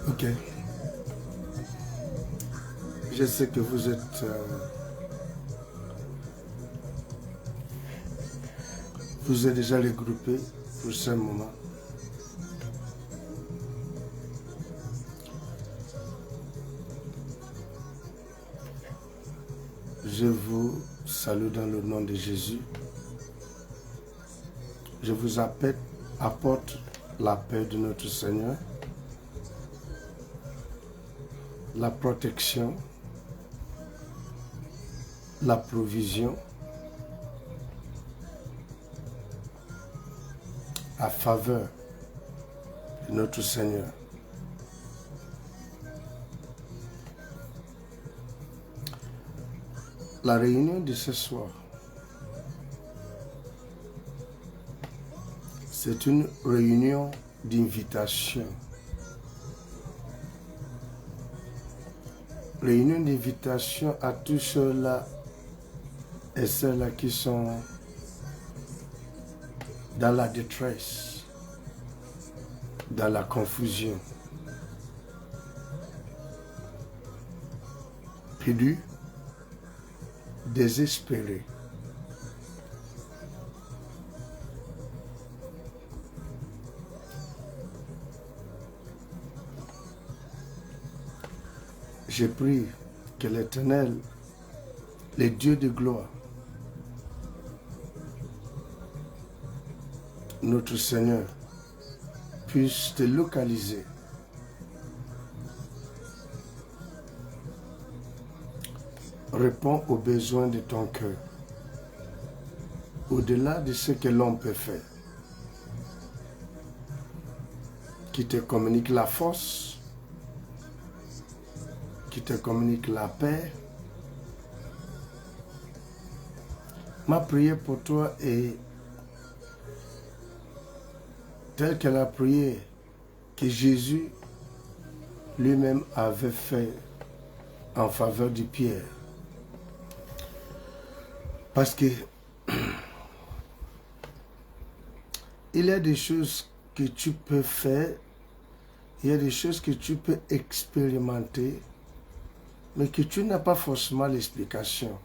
Ok. Je sais que vous êtes déjà regroupés pour ce moment. Je vous salue dans le nom de Jésus. Je vous apporte la paix de notre Seigneur, la protection, la provision, la faveur de notre Seigneur. La réunion de ce soir, c'est une réunion d'invitation. Réunion d'invitation à tous ceux-là et celles-là qui sont dans la détresse, dans la confusion, perdus, désespérés. Je prie que l'Éternel, le Dieu de gloire, notre Seigneur, puisse te localiser. Réponds aux besoins de ton cœur, au-delà de ce que l'homme peut faire, qui te communique la force, qui te communique la paix. Ma prière pour toi est telle que la prière que Jésus lui-même avait fait en faveur de Pierre. Parce que il y a des choses que tu peux faire, il y a des choses que tu peux expérimenter, mais que tu n'as pas forcément l'explication.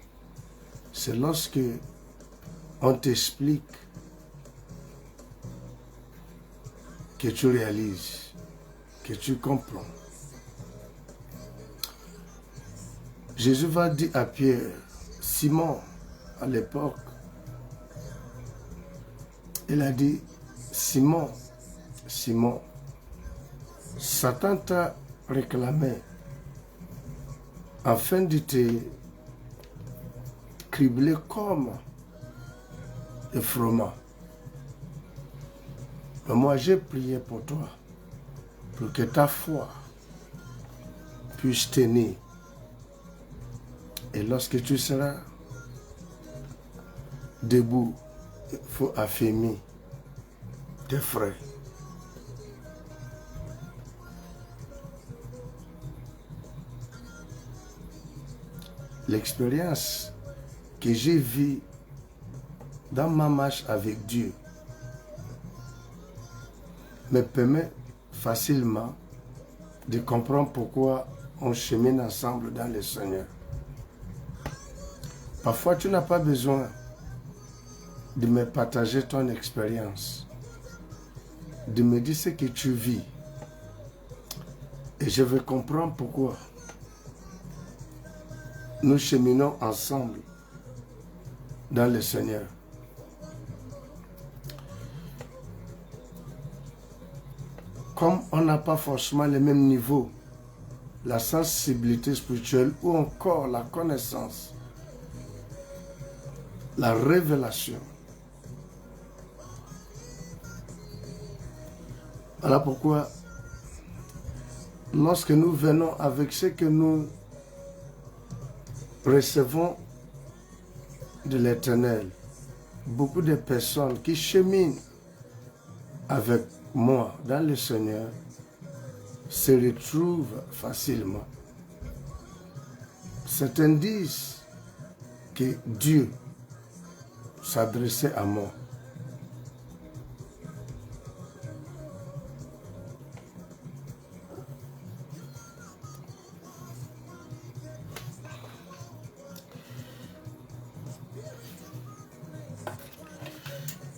C'est lorsque on t'explique que tu réalises, que tu comprends. Jésus va dire à Pierre, Simon, à l'époque, Il a dit, Simon, Simon, Satan t'a réclamé afin de te cribler comme le froment. Mais moi, j'ai prié pour toi, pour que ta foi puisse tenir. Et lorsque tu seras debout, il faut affermir tes frères. L'expérience que j'ai vue dans ma marche avec Dieu me permet facilement de comprendre pourquoi on chemine ensemble dans le Seigneur. Parfois, tu n'as pas besoin de me partager ton expérience, de me dire ce que tu vis. Et je veux comprendre pourquoi nous cheminons ensemble dans le Seigneur. Comme on n'a pas forcément le même niveau, la sensibilité spirituelle ou encore la connaissance, la révélation. Voilà pourquoi, lorsque nous venons avec ce que nous recevons de l'Éternel, beaucoup de personnes qui cheminent avec moi dans le Seigneur se retrouvent facilement. Certains disent que Dieu s'adressait à moi.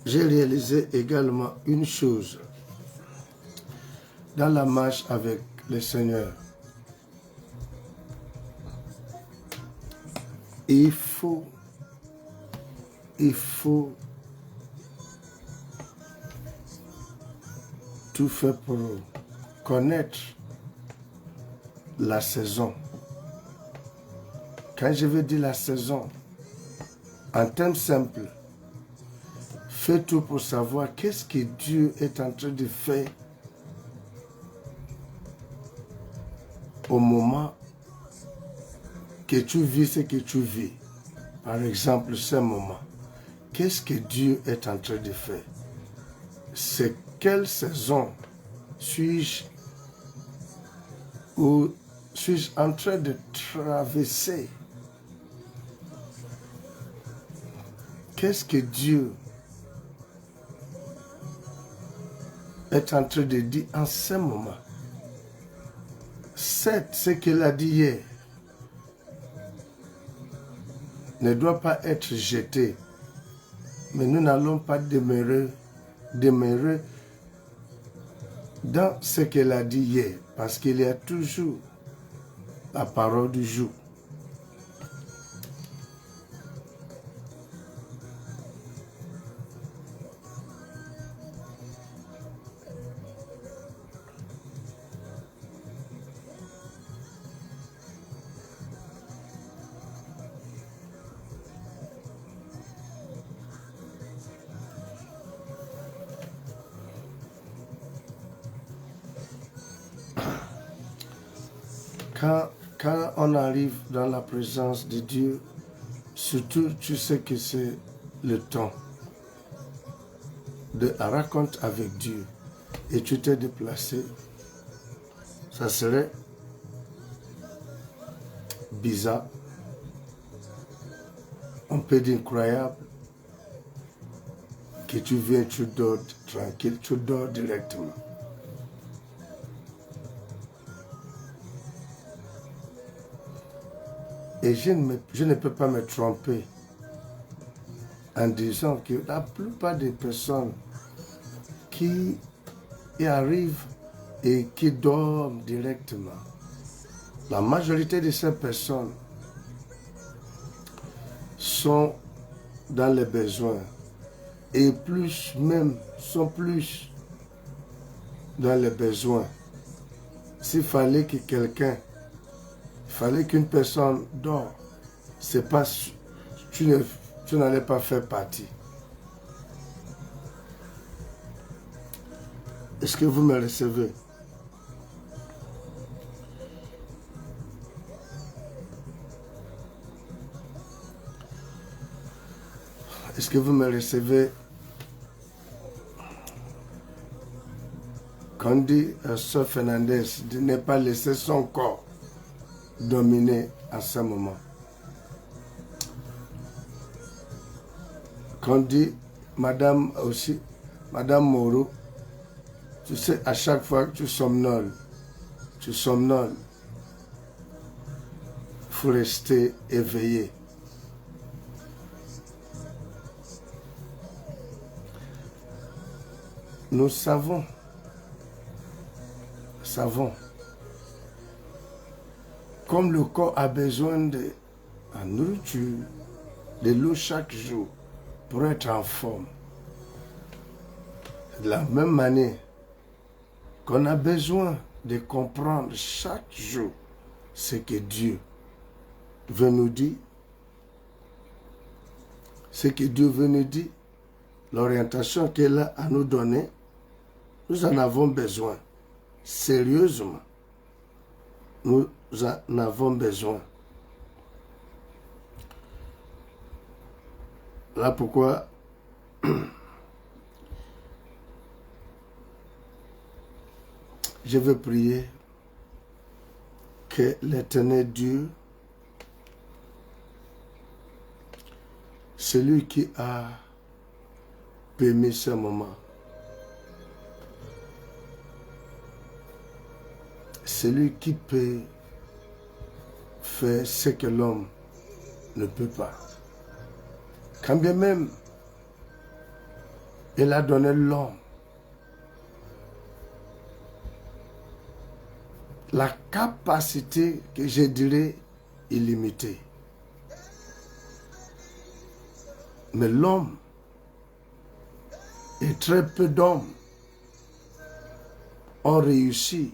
J'ai réalisé également une chose dans la marche avec le Seigneur. Il faut tout faire pour connaître la saison. Quand je veux dire la saison, en termes simples, fais tout pour savoir qu'est-ce que Dieu est en train de faire au moment que tu vis ce que tu vis. Par exemple, ce moment. Qu'est-ce que Dieu est en train de faire? C'est quelle saison suis-je ou suis-je en train de traverser? Qu'est-ce que Dieu est en train de dire en ce moment? C'est ce qu'il a dit hier ne doit pas être jeté. Mais nous n'allons pas demeurer dans ce qu'elle a dit hier, parce qu'il y a toujours la parole du jour. Quand on arrive dans la présence de Dieu, surtout tu sais que c'est le temps de raconter avec Dieu et tu t'es déplacé, ça serait bizarre, un peu d'incroyable que tu viens, tu dors tranquille, tu dors directement. Et je ne peux pas me tromper en disant que la plupart des personnes qui y arrivent et qui dorment directement, la majorité de ces personnes sont dans les besoins. et plus même, sont plus dans les besoins. S'il fallait que quelqu'un, il fallait qu'une personne dort, c'est pas, tu n'allais pas faire partie. Est-ce que vous me recevez? Est-ce que vous me recevez? Quand dit Sœur Fernandez de ne pas laisser son corps dominer à ce moment. Quand dit Madame aussi, Madame Moreau, tu sais, à chaque fois que tu somnoles, il faut rester éveillé. Nous savons, comme le corps a besoin de la nourriture, de l'eau chaque jour pour être en forme. De la même manière qu'on a besoin de comprendre chaque jour ce que Dieu veut nous dire, l'orientation qu'elle a à nous donner, nous en avons besoin. Sérieusement, nous en avons besoin. Voilà pourquoi je veux prier que l'Éternel Dieu, celui qui a permis ce moment, celui qui peut faire ce que l'homme ne peut pas. Quand bien même il a donné l'homme la capacité que je dirais illimitée. Mais l'homme et très peu d'hommes ont réussi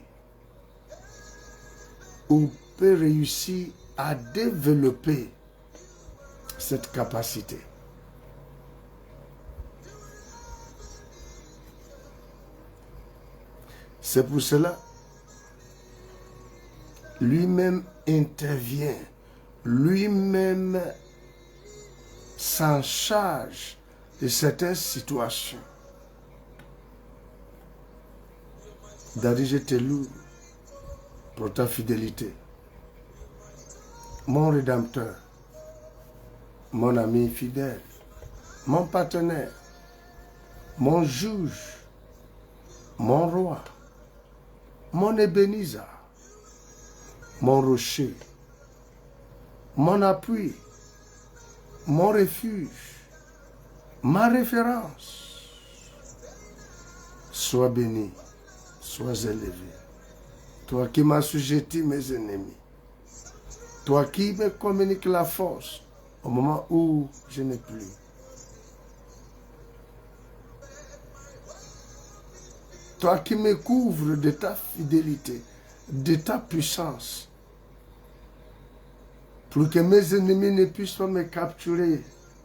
ou peut réussir à développer cette capacité. C'est pour cela lui-même intervient, lui-même s'en charge de certaines situations. Daddy, je te loue pour ta fidélité. Mon Rédempteur, mon ami fidèle, mon partenaire, mon juge, mon roi, mon Ebenezer, mon rocher, mon appui, mon refuge, ma référence. Sois béni, sois élevé. Toi qui m'assujettis mes ennemis. Toi qui me communiques la force au moment où je n'ai plus. Toi qui me couvres de ta fidélité, de ta puissance, pour que mes ennemis ne puissent pas me capturer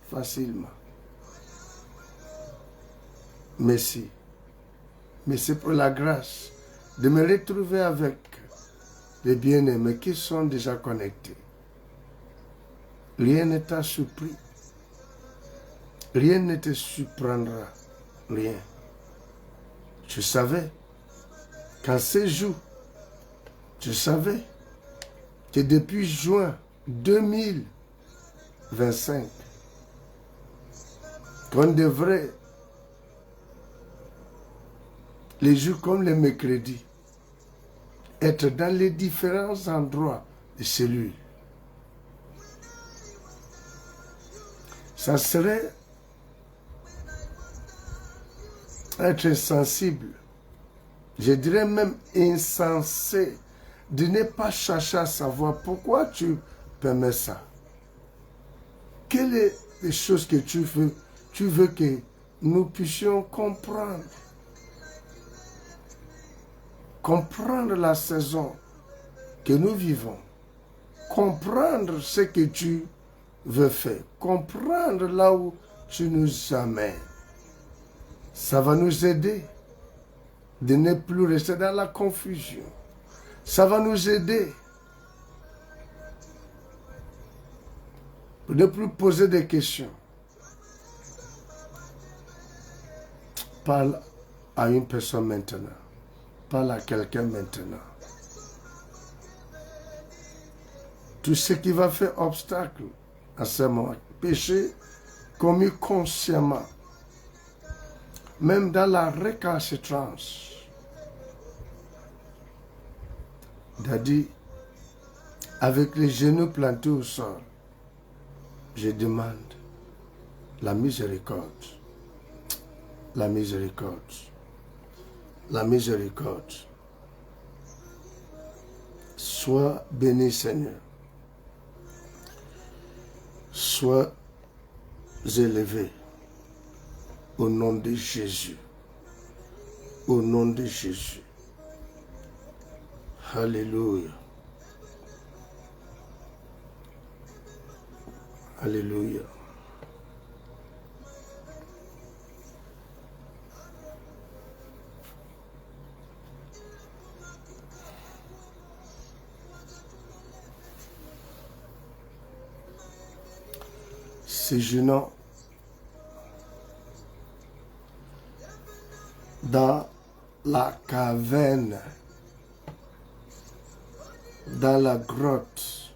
facilement. Merci. Merci pour la grâce de me retrouver avec les bien-aimés qui sont déjà connectés. Rien ne t'a surpris. Rien ne te surprendra. Rien. Tu savais qu'en ces jours, tu savais que depuis juin 2025, qu'on devrait, les jours comme les mercredis, être dans les différents endroits de cellules. Ça serait être insensible, je dirais même insensé, de ne pas chercher à savoir pourquoi tu permets ça. Quelles sont les choses que tu veux que nous puissions comprendre la saison que nous vivons, comprendre ce que tu veux faire, comprendre là où tu nous amènes. Ça va nous aider de ne plus rester dans la confusion. Ça va nous aider de ne plus poser des questions. Parle à une personne maintenant. Parle à quelqu'un maintenant. Tout ce qui va faire obstacle à ce moment, péché commis consciemment, même dans la récalcitrance. Daddy, avec les genoux plantés au sol, je demande la miséricorde, la miséricorde, la miséricorde. Sois béni, Seigneur. Sois élevé au nom de Jésus. Au nom de Jésus. Alléluia. Alléluia. Séjournant dans la caverne, dans la grotte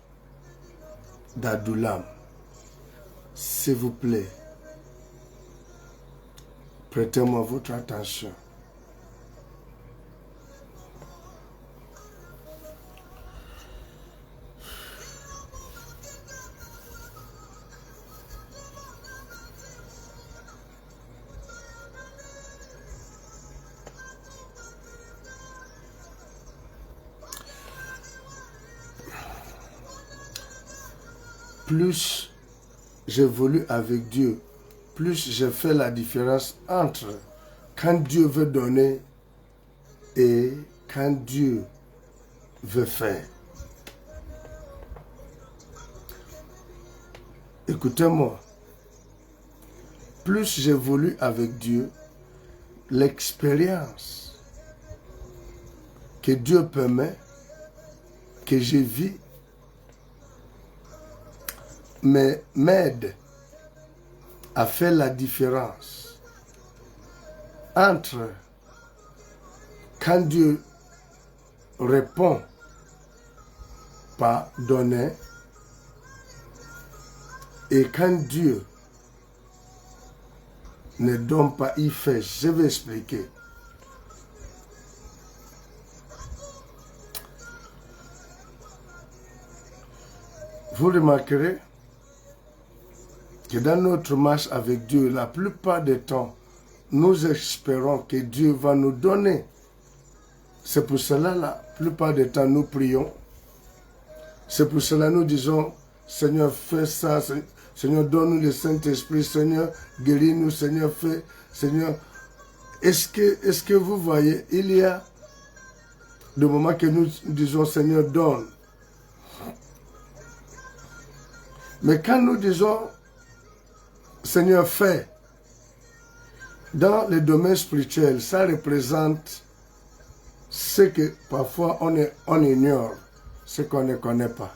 d'Adullam. S'il vous plaît, prêtez-moi votre attention. Plus j'évolue avec Dieu, plus je fais la différence entre quand Dieu veut donner et quand Dieu veut faire. Écoutez-moi, plus j'évolue avec Dieu, l'expérience que Dieu permet, que je vis, m'aide à faire la différence entre quand Dieu répond par donner et quand Dieu ne donne pas, il fait. Je vais expliquer. Vous remarquerez que dans notre marche avec Dieu, la plupart du temps, nous espérons que Dieu va nous donner. C'est pour cela, la plupart du temps, nous prions. C'est pour cela nous disons, Seigneur, fais ça, Seigneur, donne-nous le Saint-Esprit, Seigneur, guéris-nous, Seigneur, fais, Seigneur. Est-ce que vous voyez, il y a des moments que nous disons, Seigneur, donne. Mais quand nous disons, Seigneur, fais, dans le domaine spirituel, ça représente ce que parfois on ignore, ce qu'on ne connaît pas.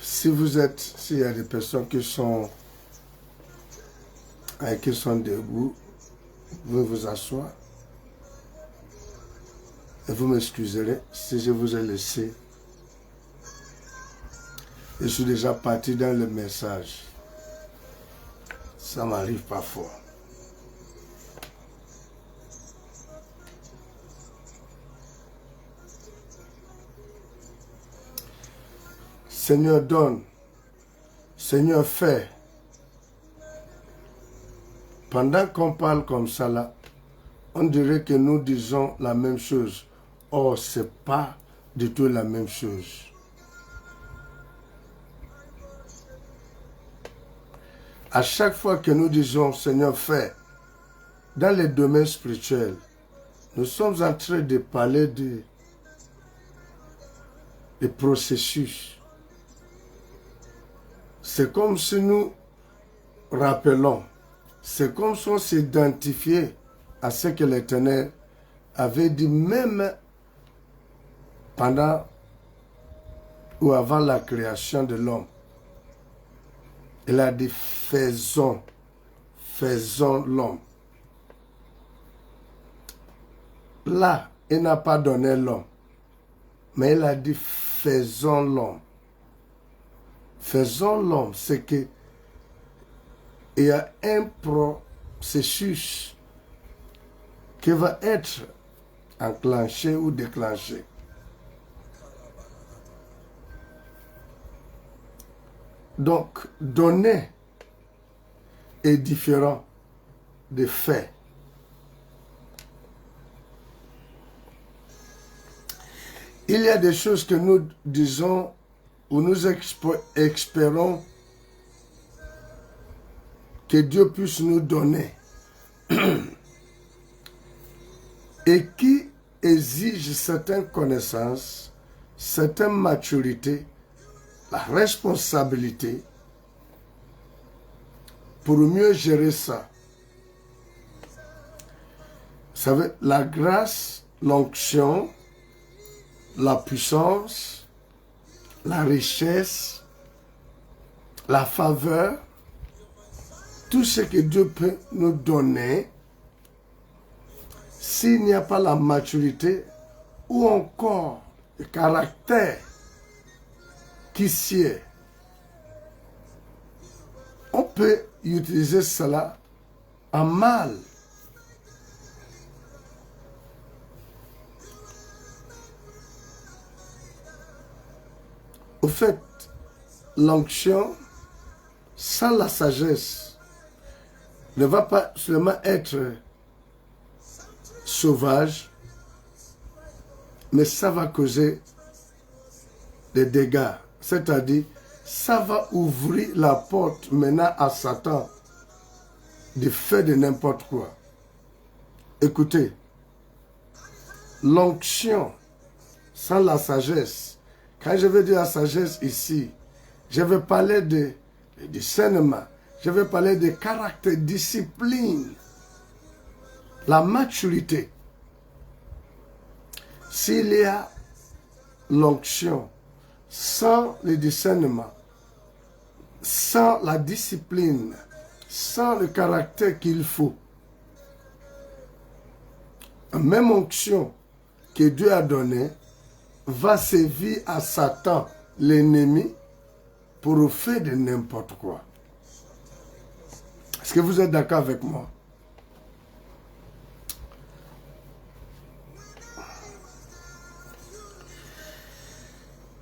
S'il y a des personnes qui sont debout, vous vous asseoir. Et vous m'excuserez si je vous ai laissé. Je suis déjà parti dans le message. Ça m'arrive parfois. Seigneur, donne. Seigneur, fais. Pendant qu'on parle comme ça là, on dirait que nous disons la même chose. Or, ce n'est pas du tout la même chose. À chaque fois que nous disons, Seigneur, fais, dans les domaines spirituels, nous sommes en train de parler de processus. C'est comme si nous rappelons, c'est comme si on s'identifiait à ce que l'Éternel avait dit même pendant ou avant la création de l'homme. Il a dit faisons l'homme. Là, il n'a pas donné l'homme, mais il a dit faisons l'homme. Faisons l'homme, c'est que il y a un processus qui va être enclenché ou déclenché. Donc, donner est différent de faire. Il y a des choses que nous disons ou nous espérons que Dieu puisse nous donner et qui exigent certaines connaissances, certaines maturités, la responsabilité pour mieux gérer ça. Vous savez, la grâce, l'onction, la puissance, la richesse, la faveur, tout ce que Dieu peut nous donner, s'il n'y a pas la maturité ou encore le caractère qui sied, on peut utiliser cela en mal. Au fait, l'onction, sans la sagesse, ne va pas seulement être sauvage, mais ça va causer des dégâts. C'est-à-dire, ça va ouvrir la porte maintenant à Satan de faire de n'importe quoi. Écoutez, l'onction sans la sagesse, quand je veux dire la sagesse ici, je vais parler de discernement, je vais parler de caractère, discipline, la maturité. S'il y a l'onction sans le discernement, sans la discipline, sans le caractère qu'il faut, la même onction que Dieu a donnée va servir à Satan, l'ennemi, pour faire de n'importe quoi. Est-ce que vous êtes d'accord avec moi?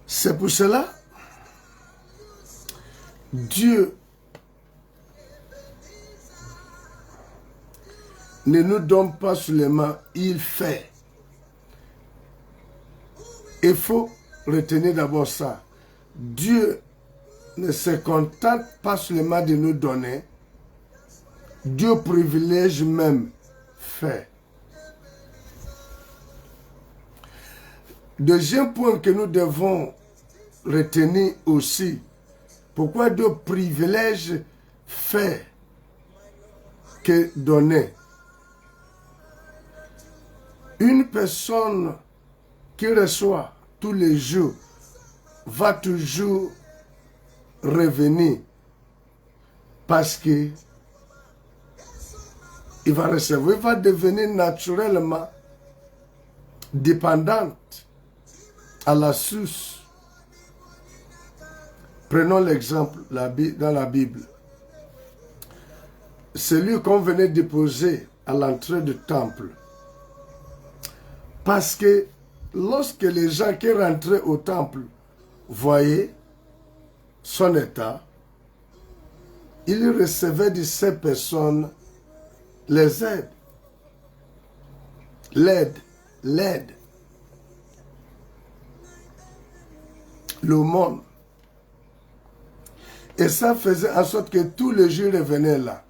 C'est pour cela, Dieu ne nous donne pas seulement, il fait. Il faut retenir d'abord ça. Dieu ne se contente pas seulement de nous donner, Dieu privilège même fait. Deuxième point que nous devons retenir aussi, pourquoi Dieu privilège fait que donner. Une personne qui reçoit tous les jours va toujours revenir parce que il va recevoir, il va devenir naturellement dépendante à la source. Prenons l'exemple dans la Bible. Celui qu'on venait déposer à l'entrée du temple. Parce que lorsque les gens qui rentraient au temple voyaient son état, ils recevaient de ces personnes les aides, l'aide, l'aumône. Et ça faisait en sorte que tous les jours revenaient là.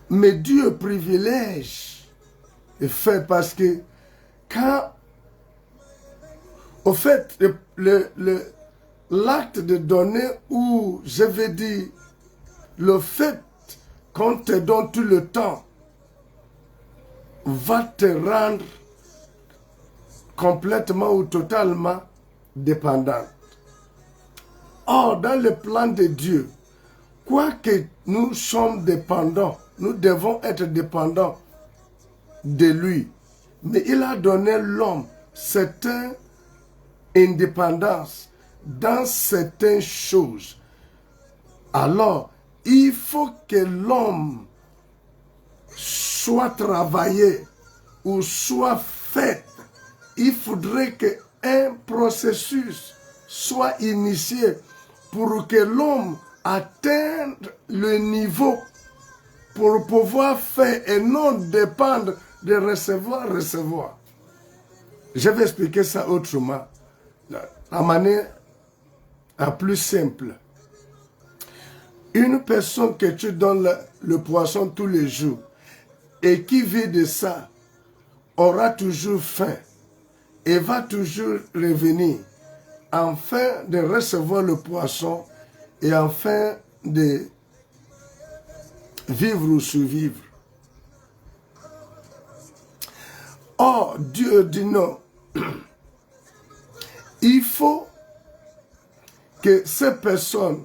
Mais Dieu privilège et fait parce que quand, au fait, l'acte de donner ou, je vais dire, le fait qu'on te donne tout le temps va te rendre complètement ou totalement dépendant. Or, dans le plan de Dieu, quoique nous sommes dépendants, nous devons être dépendants de lui. Mais il a donné l'homme certaine indépendance dans certaines choses. Alors, il faut que l'homme soit travaillé ou soit fait. Il faudrait qu'un processus soit initié pour que l'homme atteigne le niveau pour pouvoir faire et non dépendre de recevoir. Je vais expliquer ça autrement, la manière la plus simple. Une personne que tu donnes le poisson tous les jours et qui vit de ça aura toujours faim et va toujours revenir afin de recevoir le poisson et afin de vivre ou survivre. Or, Dieu dit non. Il faut que ces personnes,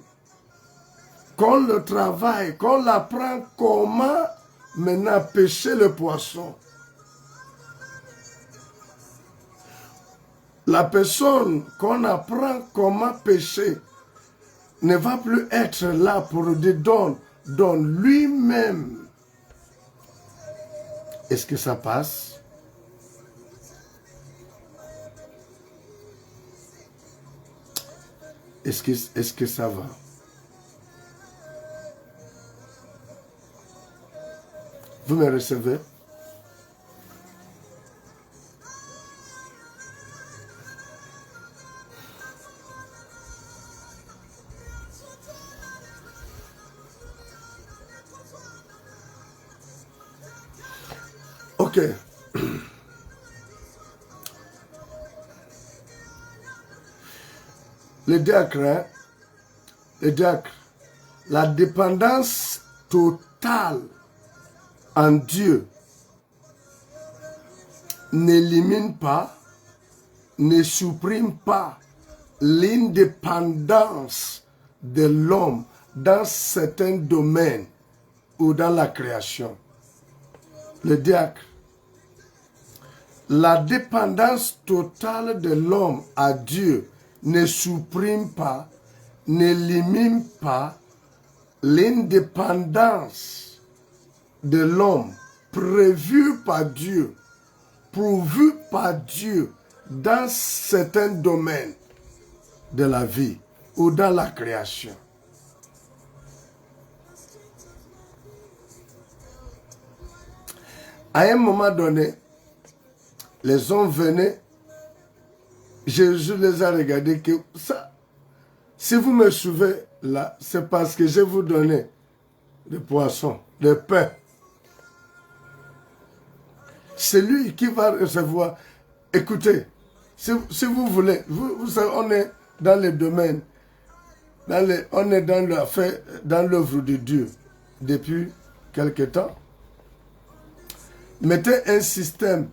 qu'on le travaille, qu'on l'apprend comment maintenant pêcher le poisson. La personne qu'on apprend comment pêcher ne va plus être là pour dire donne lui-même. Est-ce que ça passe? Est-ce que ça va? Vous me recevez? Ok. Le diacre, la dépendance totale en Dieu n'élimine pas, ne supprime pas l'indépendance de l'homme dans certains domaines ou dans la création. Le diacre, la dépendance totale de l'homme à Dieu ne supprime pas, n'élimine pas l'indépendance de l'homme prévue par Dieu, pourvue par Dieu dans certains domaines de la vie ou dans la création. À un moment donné, les hommes venaient, Jésus les a regardés que ça, si vous me suivez là, c'est parce que je vous donnais des poissons, des pains. Celui qui va recevoir, écoutez, si vous voulez, vous savez, on est dans le domaine, on est dans l'affaire, dans l'œuvre de Dieu depuis quelque temps. Mettez un système.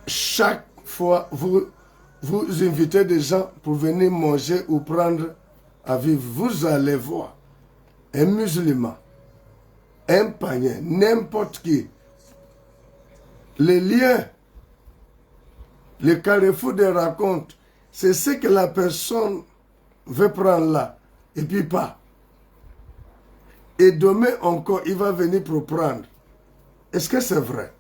Chaque fois, vous invitez des gens pour venir manger ou prendre à vivre. Vous allez voir un musulman, un païen, n'importe qui. Les liens, le carrefour des racontes, c'est ce que la personne veut prendre là, et puis pas. Et demain encore, il va venir pour prendre. Est-ce que c'est vrai?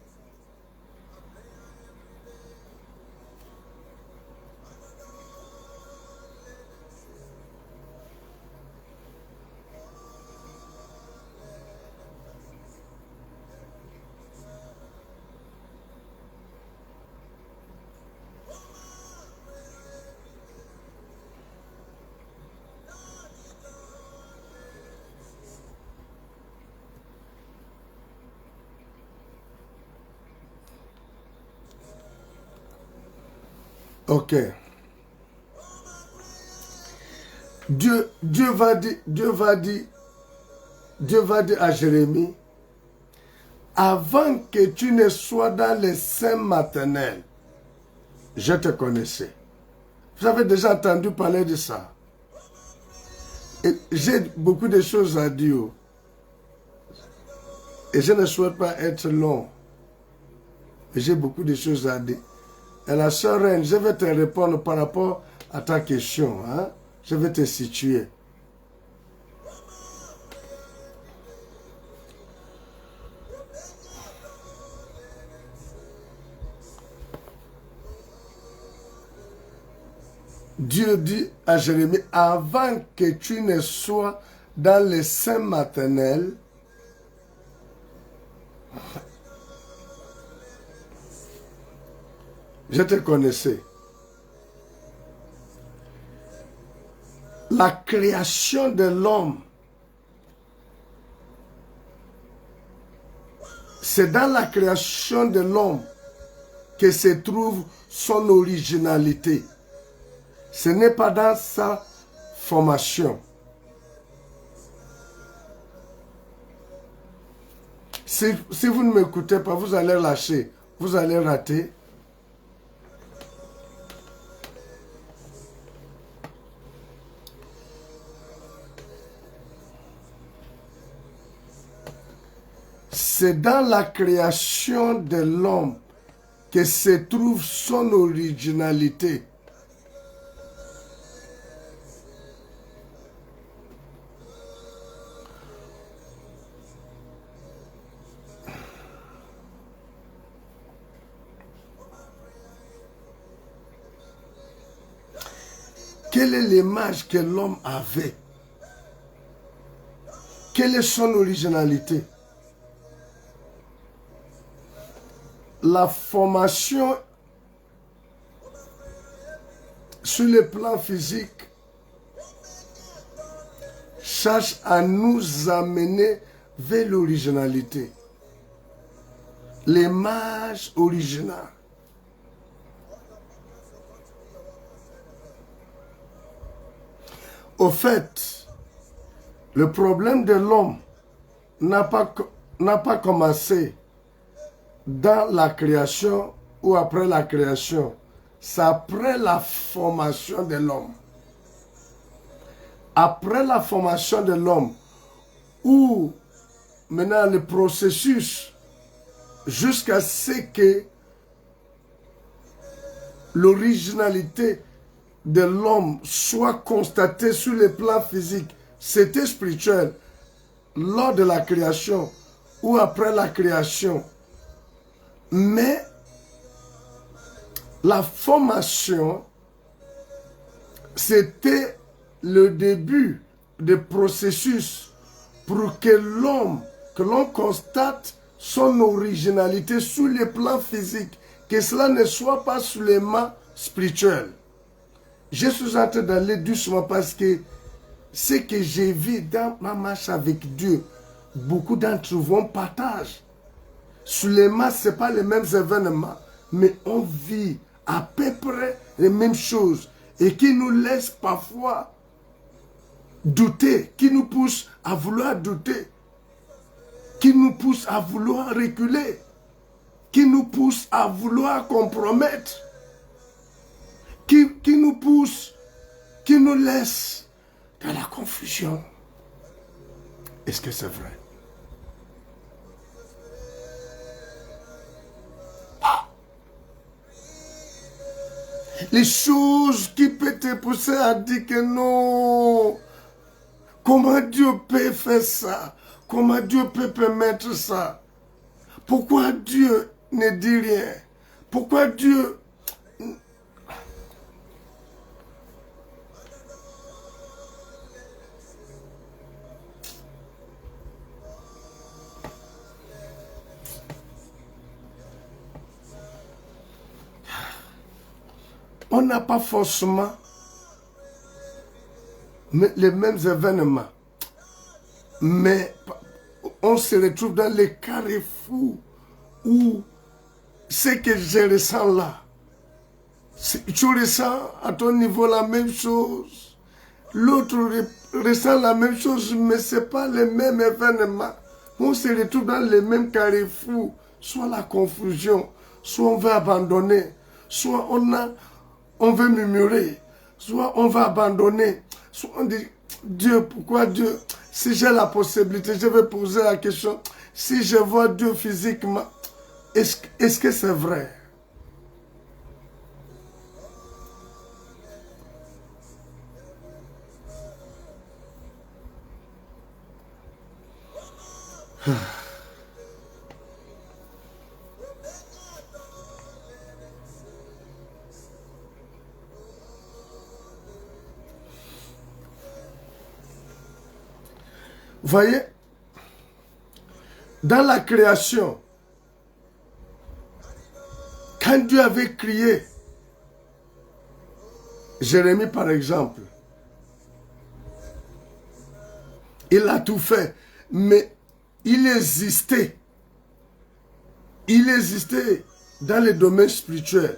Ok. Dieu va dire à Jérémie, avant que tu ne sois dans les seins maternels, je te connaissais. Vous avez déjà entendu parler de ça. J'ai beaucoup de choses à dire. Et je ne souhaite pas être long. J'ai beaucoup de choses à dire. Et la sœur Reine, je vais te répondre par rapport à ta question. Hein? Je vais te situer. Dieu dit à Jérémie, avant que tu ne sois dans les seins maternels, je te connaissais. La création de l'homme, c'est dans la création de l'homme que se trouve son originalité. Ce n'est pas dans sa formation. Si vous ne m'écoutez pas, vous allez lâcher, vous allez rater. C'est dans la création de l'homme que se trouve son originalité. Quelle est l'image que l'homme avait? Quelle est son originalité? La formation sur le plan physique cherche à nous amener vers l'originalité. L'image originale. Au fait, le problème de l'homme n'a pas commencé dans la création ou après la création. C'est après la formation de l'homme. Après la formation de l'homme, où maintenant le processus jusqu'à ce que l'originalité de l'homme soit constatée sur le plan physique, c'était spirituel lors de la création ou après la création. Mais la formation, c'était le début du processus pour que l'on constate son originalité sur le plan physique, que cela ne soit pas seulement spirituel. Je suis en train d'aller doucement parce que ce que j'ai vu dans ma marche avec Dieu, beaucoup d'entre vous partagent. Seulement, ce n'est pas les mêmes événements, mais on vit à peu près les mêmes choses et qui nous laisse parfois douter, qui nous pousse à vouloir douter, qui nous pousse à vouloir reculer, qui nous pousse à vouloir compromettre, qui nous pousse, qui nous laisse dans la confusion. Est-ce que c'est vrai? Les choses qui peuvent te pousser à dire que non. Comment Dieu peut faire ça? Comment Dieu peut permettre ça? Pourquoi Dieu ne dit rien? Pourquoi Dieu... On n'a pas forcément les mêmes événements. Mais on se retrouve dans les carrefours où ce que je ressens là, Si tu ressens à ton niveau la même chose, l'autre ressent la même chose, mais ce n'est pas les mêmes événements. On se retrouve dans les mêmes carrefours, soit la confusion, soit on veut abandonner, soit on veut murmurer, soit on va abandonner, soit on dit, Dieu, pourquoi Dieu? Si j'ai la possibilité, je vais poser la question, si je vois Dieu physiquement, est-ce que c'est vrai? Voyez, dans la création, quand Dieu avait crié, Jérémie par exemple, il a tout fait, mais il existait dans le domaine spirituel.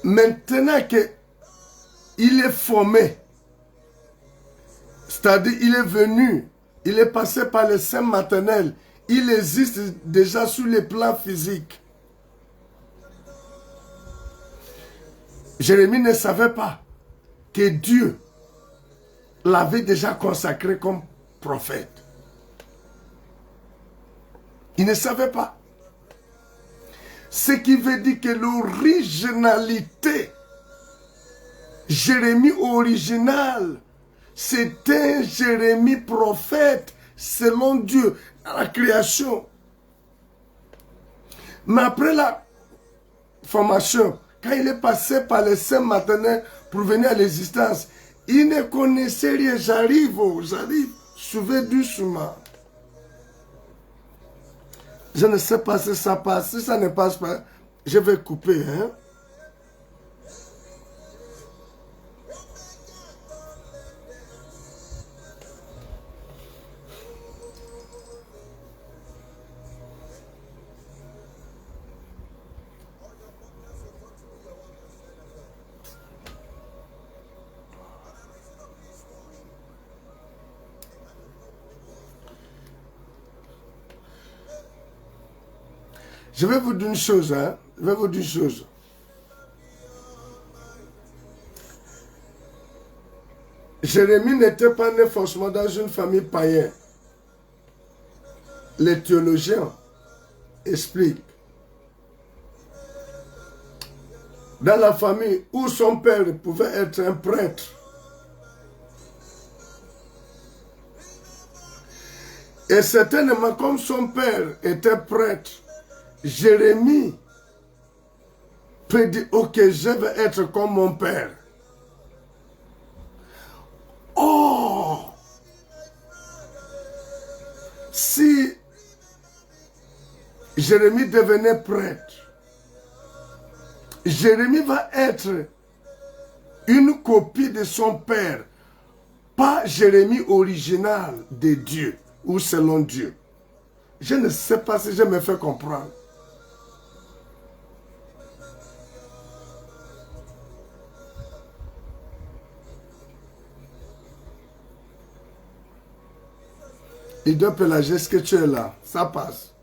Maintenant qu'il est formé, c'est-à-dire il est venu, il est passé par le sein maternel, il existe déjà sur le plan physique. Jérémie ne savait pas que Dieu l'avait déjà consacré comme prophète. Il ne savait pas. Ce qui veut dire que l'originalité, Jérémie original, c'est un Jérémie prophète selon Dieu à la création. Mais après la formation, quand il est passé par le sein maternel pour venir à l'existence, il ne connaissait rien. J'arrive, suivez doucement. Je ne sais pas si ça passe. Si ça ne passe pas, je vais couper. Hein? Je vais vous dire une chose, hein. Je vais vous dire une chose. Jérémie n'était pas né forcément dans une famille païenne. Les théologiens expliquent. Dans la famille où son père pouvait être un prêtre, et certainement comme son père était prêtre, Jérémie peut dire, ok, je vais être comme mon père. Oh! Si Jérémie devenait prêtre, Jérémie va être une copie de son père, pas Jérémie original de Dieu ou selon Dieu. Je ne sais pas si je me fais comprendre. Il doit Pélagie, est-ce que tu es là? Ça passe.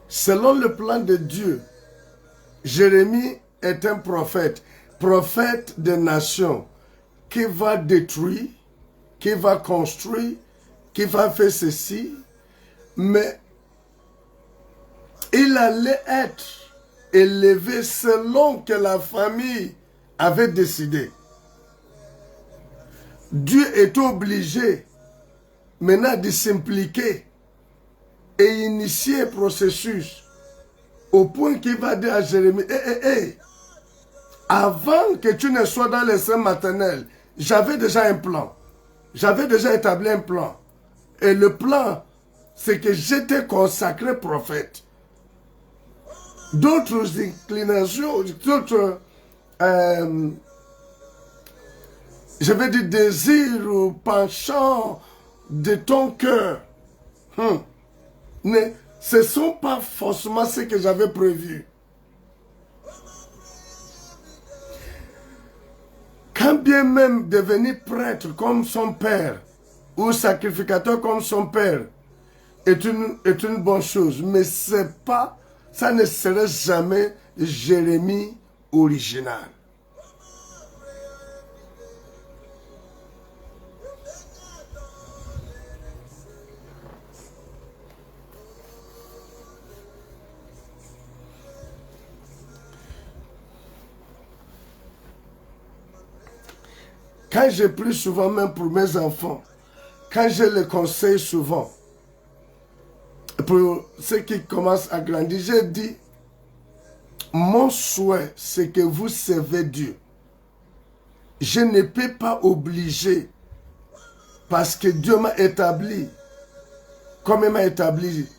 Selon le plan de Dieu, Jérémie est un prophète des nations, qui va détruire, qui va construire, qui va faire ceci, mais il allait être élevé selon que la famille avait décidé. Dieu est obligé maintenant de s'impliquer et initier un processus au point qu'il va dire à Jérémie, avant que tu ne sois dans les seins maternels, j'avais déjà un plan. J'avais déjà établi un plan. Et le plan, c'est que j'étais consacré prophète. D'autres inclinations, d'autres, je vais dire, désirs ou penchants de ton cœur, ce ne sont pas forcément ce que j'avais prévu. Quand bien même devenir prêtre comme son père, ou sacrificateur comme son père, est une bonne chose, mais ça ne serait jamais Jérémie original. Quand je prie souvent, même pour mes enfants, quand je les conseille souvent, pour ceux qui commencent à grandir, j'ai dit, mon souhait, c'est que vous servez Dieu. Je ne peux pas obliger, parce que Dieu m'a établi, comme il m'a établi.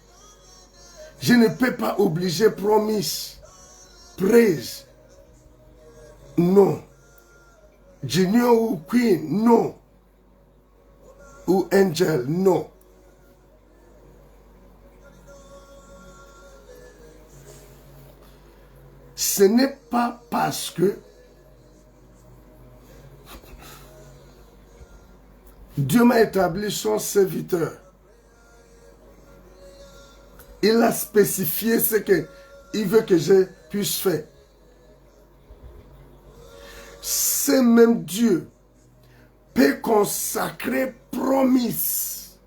Je ne peux pas obliger promise, praise, non. Junior ou Queen, non. Ou Angel, non. Ce n'est pas parce que Dieu m'a établi son serviteur. Il a spécifié ce qu'il veut que je puisse faire. C'est même Dieu peut consacrer promise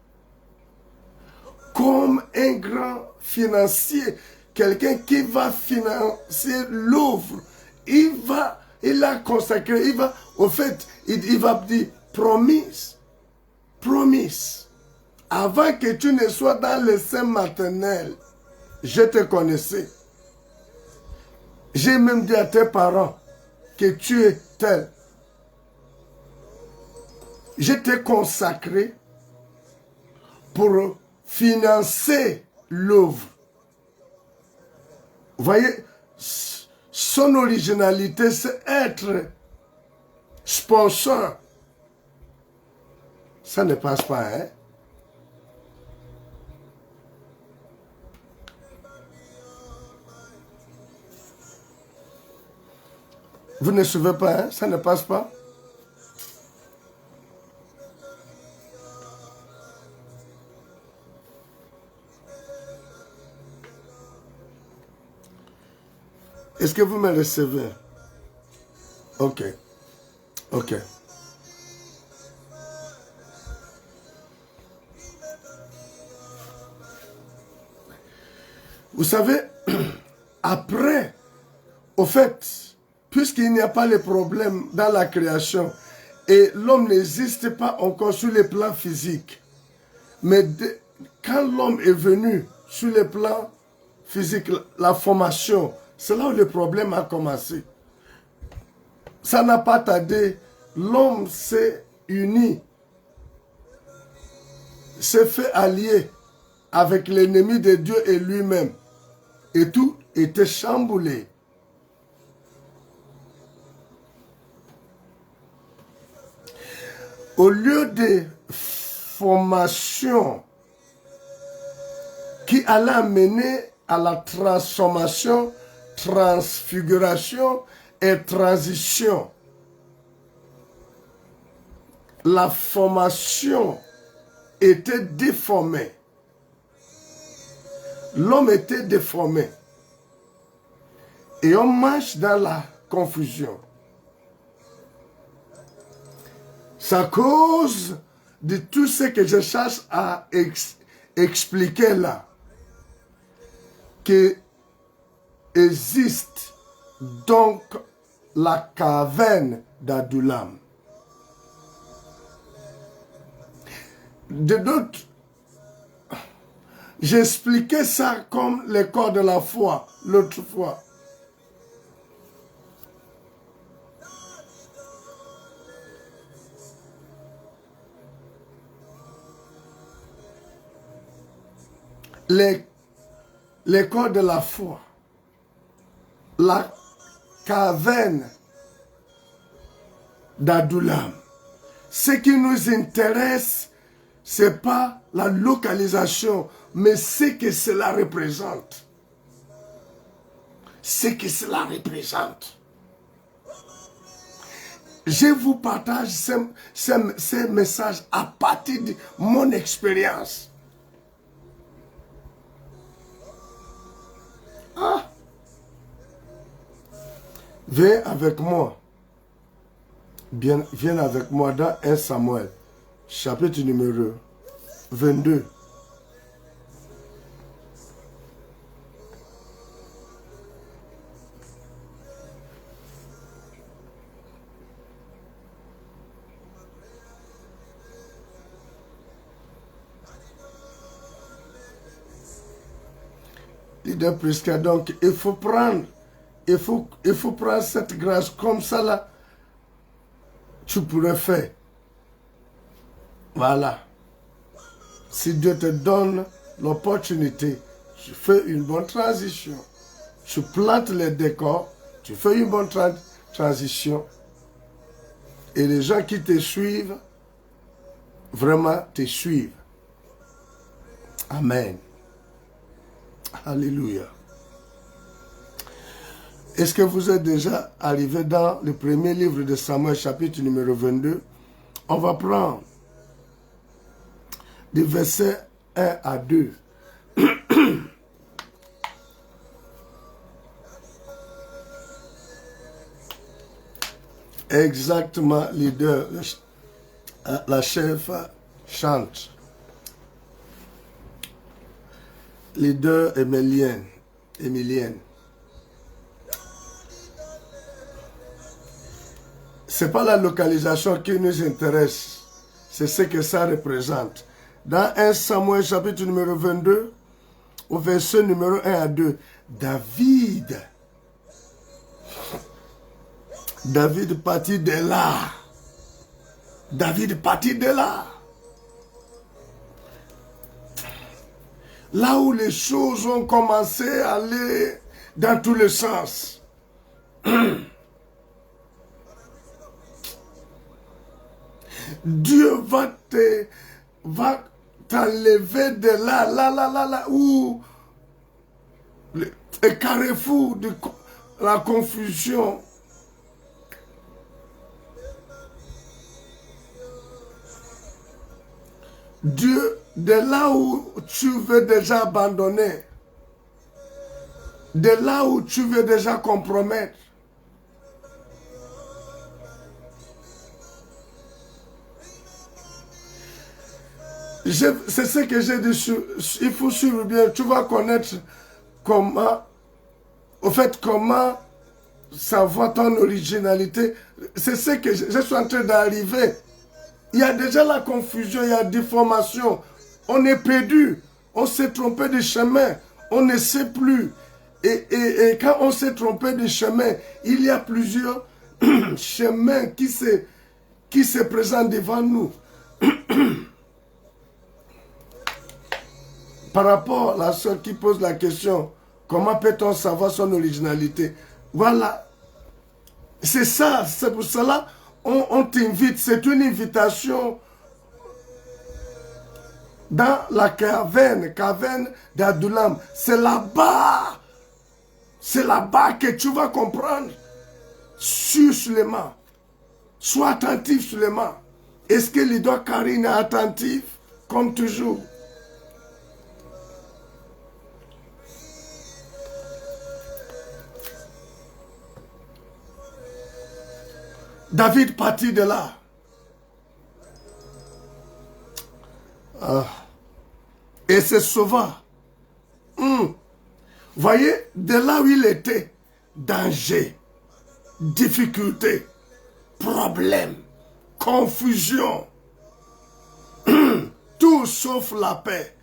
comme un grand financier, quelqu'un qui va financer l'œuvre. Il a consacré, il va dire promise, promise. Avant que tu ne sois dans le sein maternel, je te connaissais. J'ai même dit à tes parents que tu es tel. Je t'ai consacré pour financer l'œuvre. Vous voyez, son originalité, c'est être sponsor. Ça ne passe pas, hein? Vous ne suivez pas, hein? Ça ne passe pas. Est-ce que vous me recevez? Ok. Ok. Vous savez, après, au fait, puisqu'il n'y a pas de problème dans la création et l'homme n'existe pas encore sur le plan physique, mais quand l'homme est venu sur le plan physique, la formation, c'est là où le problème a commencé. Ça n'a pas tardé. L'homme s'est uni, s'est fait allier avec l'ennemi de Dieu et lui-même. Et tout était chamboulé. Au lieu de formation qui allait mener à la transformation, transfiguration et transition, la formation était déformée. L'homme était déformé. Et on marche dans la confusion. C'est à cause de tout ce que je cherche à expliquer là, que existe donc la caverne d'Adullam. De d'autres, j'expliquais ça comme le corps de la foi l'autre fois. l'école de la foi, la caverne d'Adullam. Ce qui nous intéresse, ce n'est pas la localisation, mais ce que cela représente. Ce que cela représente. Je vous partage ces messages à partir de mon expérience. Ah. Viens avec moi. Viens avec moi dans 1 Samuel, chapitre numéro 22. Leader Prisca, donc il faut prendre cette grâce comme ça là. Tu pourrais faire. Voilà. Si Dieu te donne l'opportunité, tu fais une bonne transition. Tu plantes les décors, tu fais une bonne transition. Et les gens qui te suivent, vraiment te suivent. Amen. Alléluia. Est-ce que vous êtes déjà arrivé dans le premier livre de Samuel, chapitre numéro 22? On va prendre des versets 1 à 2. Exactement, leader, la chef chante. Leader Émilienne. Ce n'est pas la localisation qui nous intéresse, c'est ce que ça représente. Dans 1 Samuel chapitre numéro 22, au verset numéro 1 à 2, David partit de là. David partit de là. Là où les choses ont commencé à aller dans tous les sens. Dieu va t'enlever de là, où le carrefour de la confusion. Dieu, de là où tu veux déjà abandonner, de là où tu veux déjà compromettre, c'est ce que j'ai dit, il faut suivre bien, tu vas connaître comment, au fait, comment savoir ton originalité. C'est ce que je suis en train d'arriver. Il y a déjà la confusion, il y a la déformation. On est perdu, on s'est trompé de chemin, on ne sait plus. Et quand on s'est trompé de chemin, il y a plusieurs chemins qui se présentent devant nous. Par rapport à la soeur qui pose la question, comment peut-on savoir son originalité? Voilà, c'est ça, c'est pour cela on t'invite, c'est une invitation dans la caverne d'Adullam. C'est là-bas que tu vas comprendre. Suis seulement, sois attentif seulement. Est-ce que leader Karine est attentif comme toujours? David partit de là. Et se sauva. Voyez, de là où il était, danger, difficulté, problème, confusion, tout sauf la paix,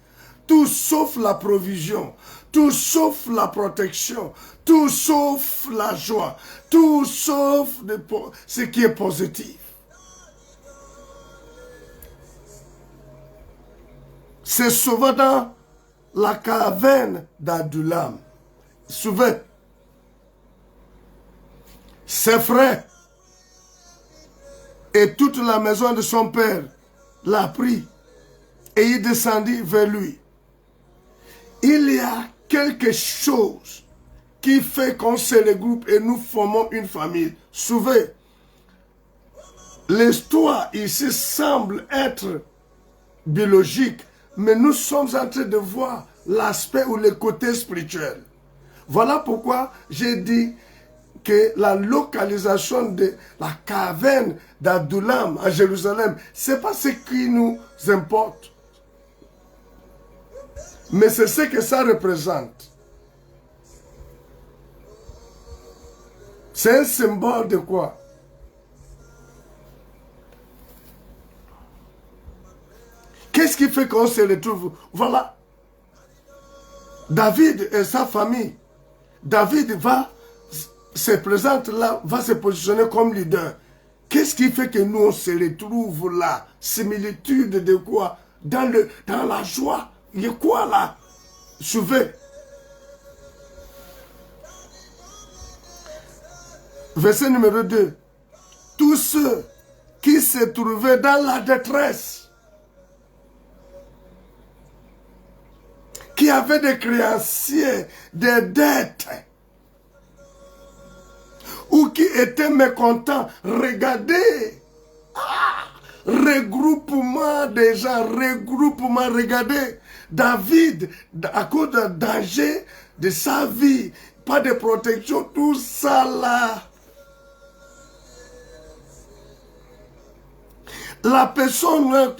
tout sauf la provision, tout sauf la protection, tout sauf la joie, tout sauf ce qui est positif. C'est souvent dans la caverne d'Adullam. Souvenez, ses frères et toute la maison de son père l'a pris et il descendit vers lui. Il y a quelque chose qui fait qu'on se regroupe et nous formons une famille. Souvenez, l'histoire ici semble être biologique, mais nous sommes en train de voir l'aspect ou le côté spirituel. Voilà pourquoi j'ai dit que la localisation de la caverne d'Adullam à Jérusalem, ce n'est pas ce qui nous importe, mais c'est ce que ça représente. C'est un symbole de quoi? Qu'est-ce qui fait qu'on se retrouve? Voilà. David et sa famille. David se présente là, va se positionner comme leader. Qu'est-ce qui fait que nous on se retrouve là? Similitude de quoi? Dans la joie. Il y a quoi là? Suivez. Verset numéro 2. Tous ceux qui se trouvaient dans la détresse, qui avaient des créanciers, des dettes, ou qui étaient mécontents, regardez. Regroupement des gens, regroupement, regardez. David, à cause d'un danger de sa vie, pas de protection, tout ça là. La personne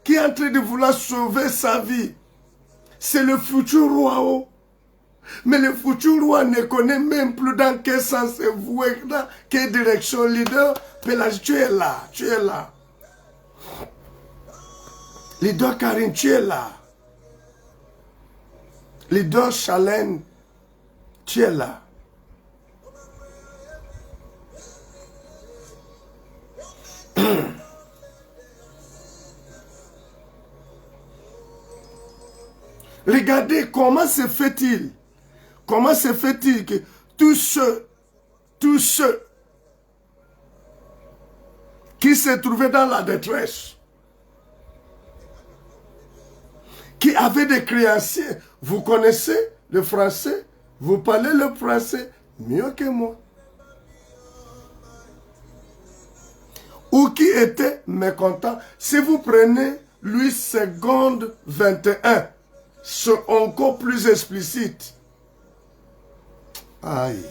qui est en train de vouloir sauver sa vie, c'est le futur roi. Mais le futur roi ne connaît même plus dans quel sens se vouer, dans quelle direction. Leader, Pélage, tu es là, tu es là. Leader Karine, tu es là. Leader Chalène, tu es là. Regardez comment se fait-il. Comment se fait-il que tous ceux qui se trouvaient dans la détresse, qui avaient des créanciers, vous connaissez le français, vous parlez le français mieux que moi, ou qui étaient mécontents. Si vous prenez Louis II 21, c'est encore plus explicite. Aïe.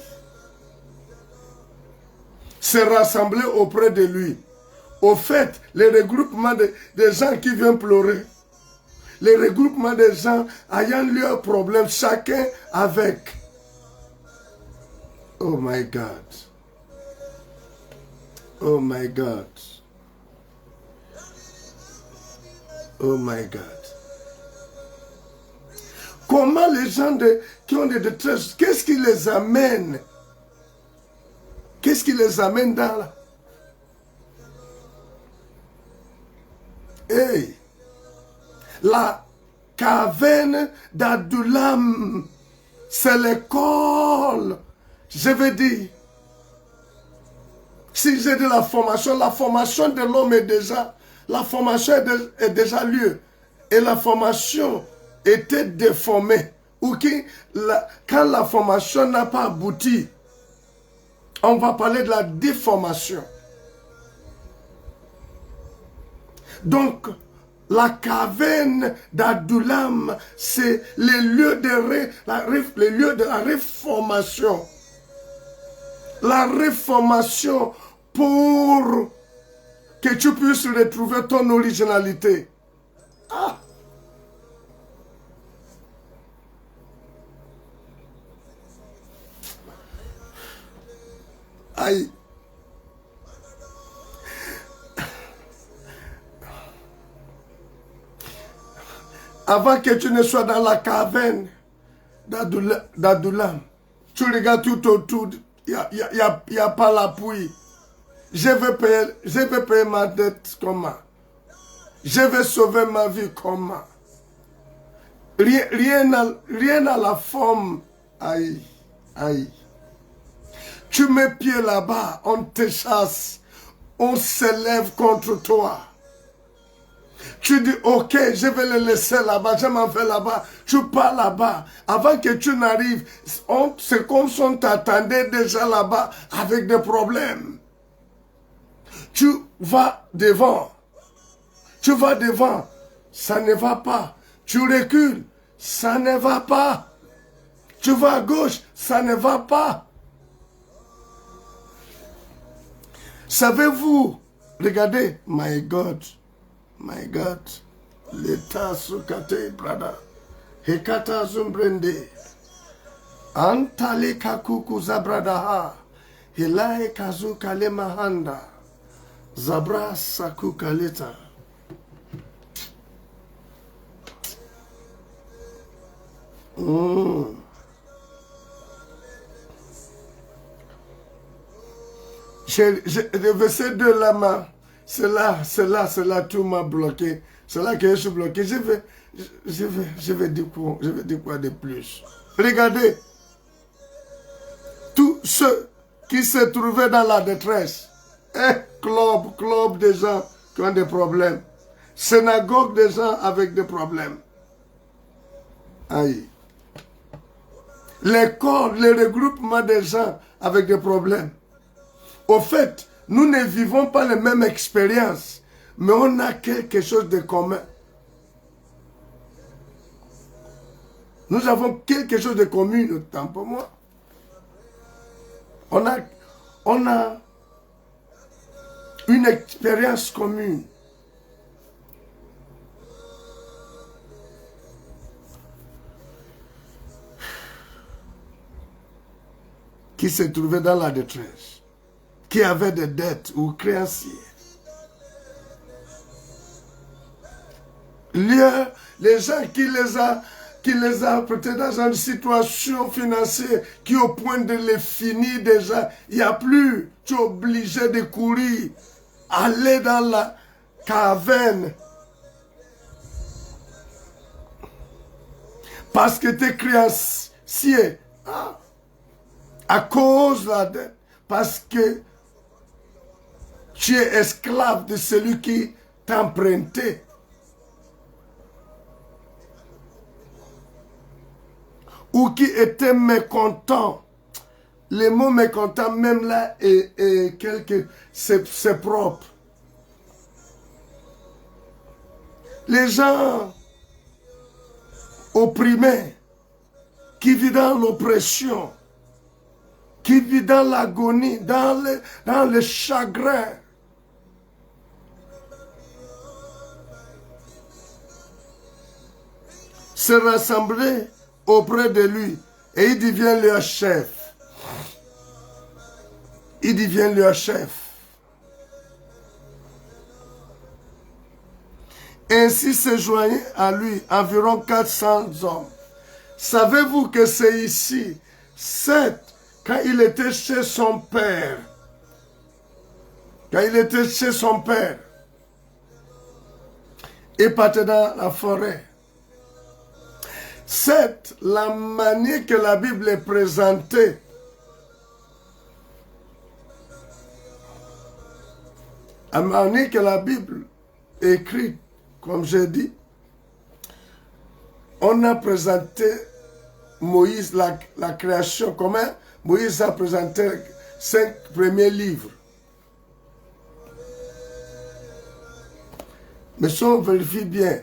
Se rassembler auprès de lui. Au fait, les regroupements des gens qui viennent pleurer. Les regroupements des gens ayant leurs problèmes, chacun avec. Oh my God. Oh my God. Oh my God. Comment les gens qui ont des détresses, qu'est-ce qui les amène? Qu'est-ce qui les amène dans là? Hey, la caverne d'Adullam, c'est l'école. Je veux dire, si j'ai de la formation de l'homme est déjà, la formation est déjà lieu. Et la formation était déformée. Ou quand la formation n'a pas abouti, on va parler de la déformation. Donc, la caverne d'Adullam, c'est le lieu de la réformation. La réformation pour que tu puisses retrouver ton originalité. Ah! Aïe. Avant que tu ne sois dans la caverne d'Adullam, tu regardes tout autour, il n'y a pas l'appui. Je vais payer ma dette comment? Je vais sauver ma vie comment? Rien à la forme. Aïe, aïe. Tu mets pied là-bas, on te chasse. On s'élève contre toi. Tu dis, ok, je vais le laisser là-bas, je m'en vais là-bas. Tu pars là-bas. Avant que tu n'arrives, c'est comme si on t'attendait déjà là-bas avec des problèmes. Tu vas devant. Tu vas devant. Ça ne va pas. Tu recules. Ça ne va pas. Tu vas à gauche. Ça ne va pas. Savez-vous, regardez, my God, l'état sukate brada, hekata zumbrende, antale kakuku zabradaha, hilae kazu kalemahanda, zabra saku kaleta. Le verset 2 là, c'est là, tout m'a bloqué. C'est là que je suis bloqué. Je vais dire quoi de plus. Regardez, tous ceux qui se trouvaient dans la détresse, club des gens qui ont des problèmes, synagogue des gens avec des problèmes. Aïe. L'école, le regroupement des gens avec des problèmes. Au fait, nous ne vivons pas les mêmes expériences, mais on a quelque chose de commun. Nous avons quelque chose de commun, autant pour moi. On a une expérience commune. Qui se trouvait dans la détresse, qui avait des dettes ou créanciers. Les gens qui les a prêtés dans une situation financière qui au point de les finir déjà, il n'y a plus, tu es obligé de courir, aller dans la caverne. Parce que tes créanciers, à cause de la dette, parce que tu es esclave de celui qui t'a emprunté. Ou qui était mécontent. Le mot mécontent, même là, c'est propre. Les gens opprimés, qui vivent dans l'oppression, qui vit dans l'agonie, dans le chagrin. Se rassembler auprès de lui et il devient leur chef. Il devient leur chef. Ainsi se joignent à lui environ 400 hommes. Savez-vous que c'est ici, quand il était chez son père, il partait dans la forêt. C'est la manière que la Bible est présentée. La manière que la Bible est écrite, comme j'ai dit, on a présenté Moïse, la création, comment Moïse a présenté 5 premiers livres. Mais si on vérifie bien,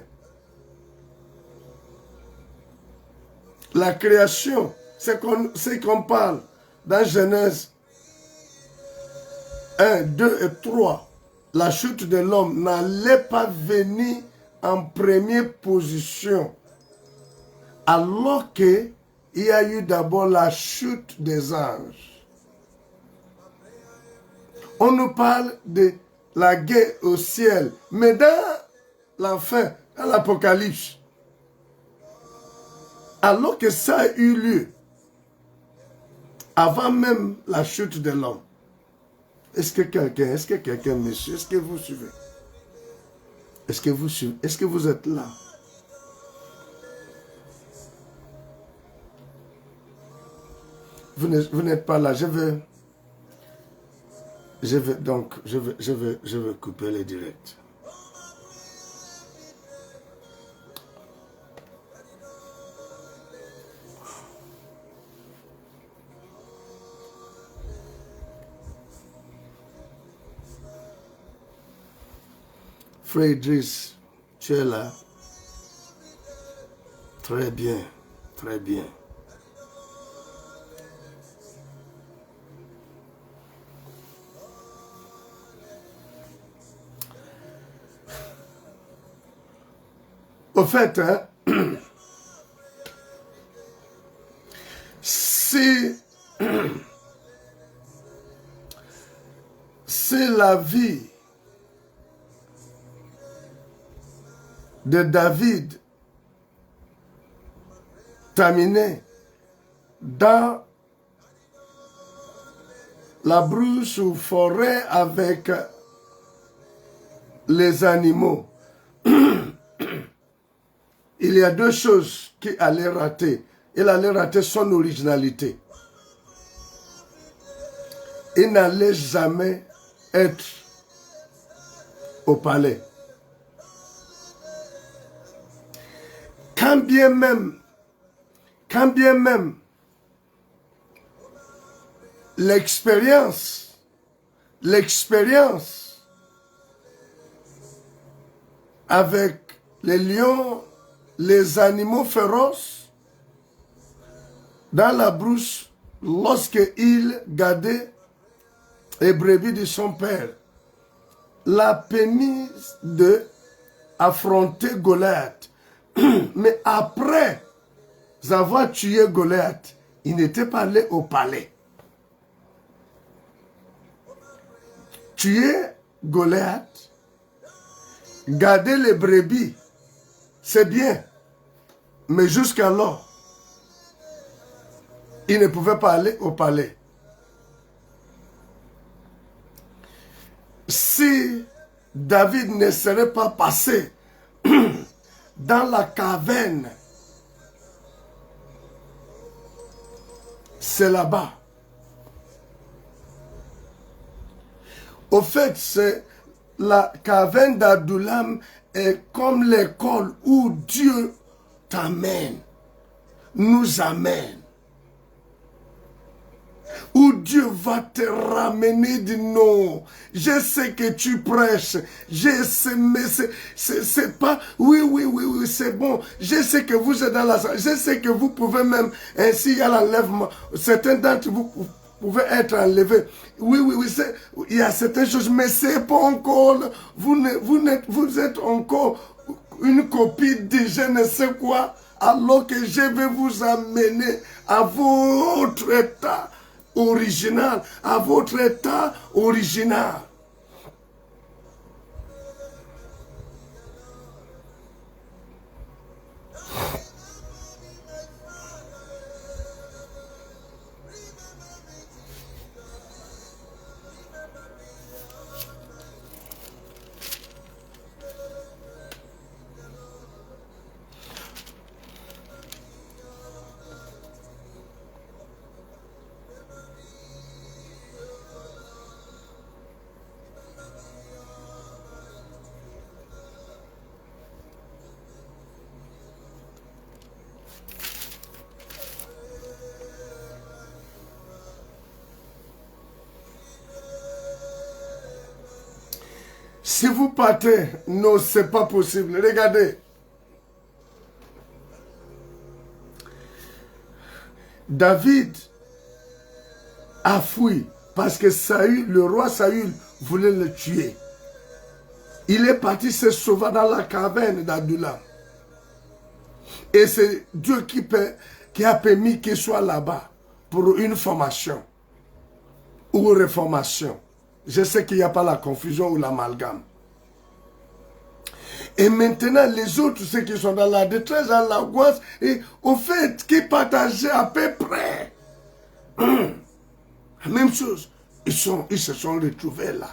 la création, c'est qu'on parle dans Genèse 1, 2 et 3. La chute de l'homme n'allait pas venir en première position. Alors qu'il y a eu d'abord la chute des anges. On nous parle de la guerre au ciel. Mais dans la fin, dans l'Apocalypse, alors que ça a eu lieu, avant même la chute de l'homme, est-ce que quelqu'un me suit? Est-ce que vous suivez? Est-ce que vous suivez? Est-ce que vous êtes là? vous n'êtes pas là. Je veux couper les directs. Frère Idriss, tu es là. Très bien, très bien. Au fait, hein, si la vie de David terminait dans la brousse ou forêt avec les animaux, il y a deux choses qui allaient rater. Il allait rater son originalité. Il n'allait jamais être au palais. Quand bien même l'expérience avec les lions, les animaux féroces, dans la brousse, lorsqu'il gardait les brebis de son père, l'a permis d'affronter Goliath. Mais après avoir tué Goliath, il n'était pas allé au palais. Tuer Goliath, garder les brebis, c'est bien. Mais jusqu'alors, il ne pouvait pas aller au palais. Si David ne serait pas passé dans la caverne, c'est là-bas. Au fait, c'est la caverne d'Adullam est comme l'école où Dieu t'amène, nous amène. Où Dieu va te ramener du non. Je sais que tu prêches. Je sais, mais c'est pas... Oui, c'est bon. Je sais que vous êtes dans la salle. Je sais que vous pouvez même, ainsi à l'enlèvement, certains d'entre vous pouvez être enlevés. Oui, il y a certaines choses, mais c'est pas encore... Vous êtes encore une copie de je ne sais quoi, alors que je vais vous amener à votre état original, à votre état original. Si vous partez, non, c'est pas possible. Regardez. David a fui parce que Saül, le roi Saül voulait le tuer. Il est parti se sauver dans la caverne d'Adullam. Et c'est Dieu qui a permis qu'il soit là-bas pour une formation ou réformation. Je sais qu'il n'y a pas la confusion ou l'amalgame. Et maintenant, les autres, ceux qui sont dans la détresse, dans l'angoisse, et au fait, qui partageaient à peu près la même chose, ils se sont retrouvés là.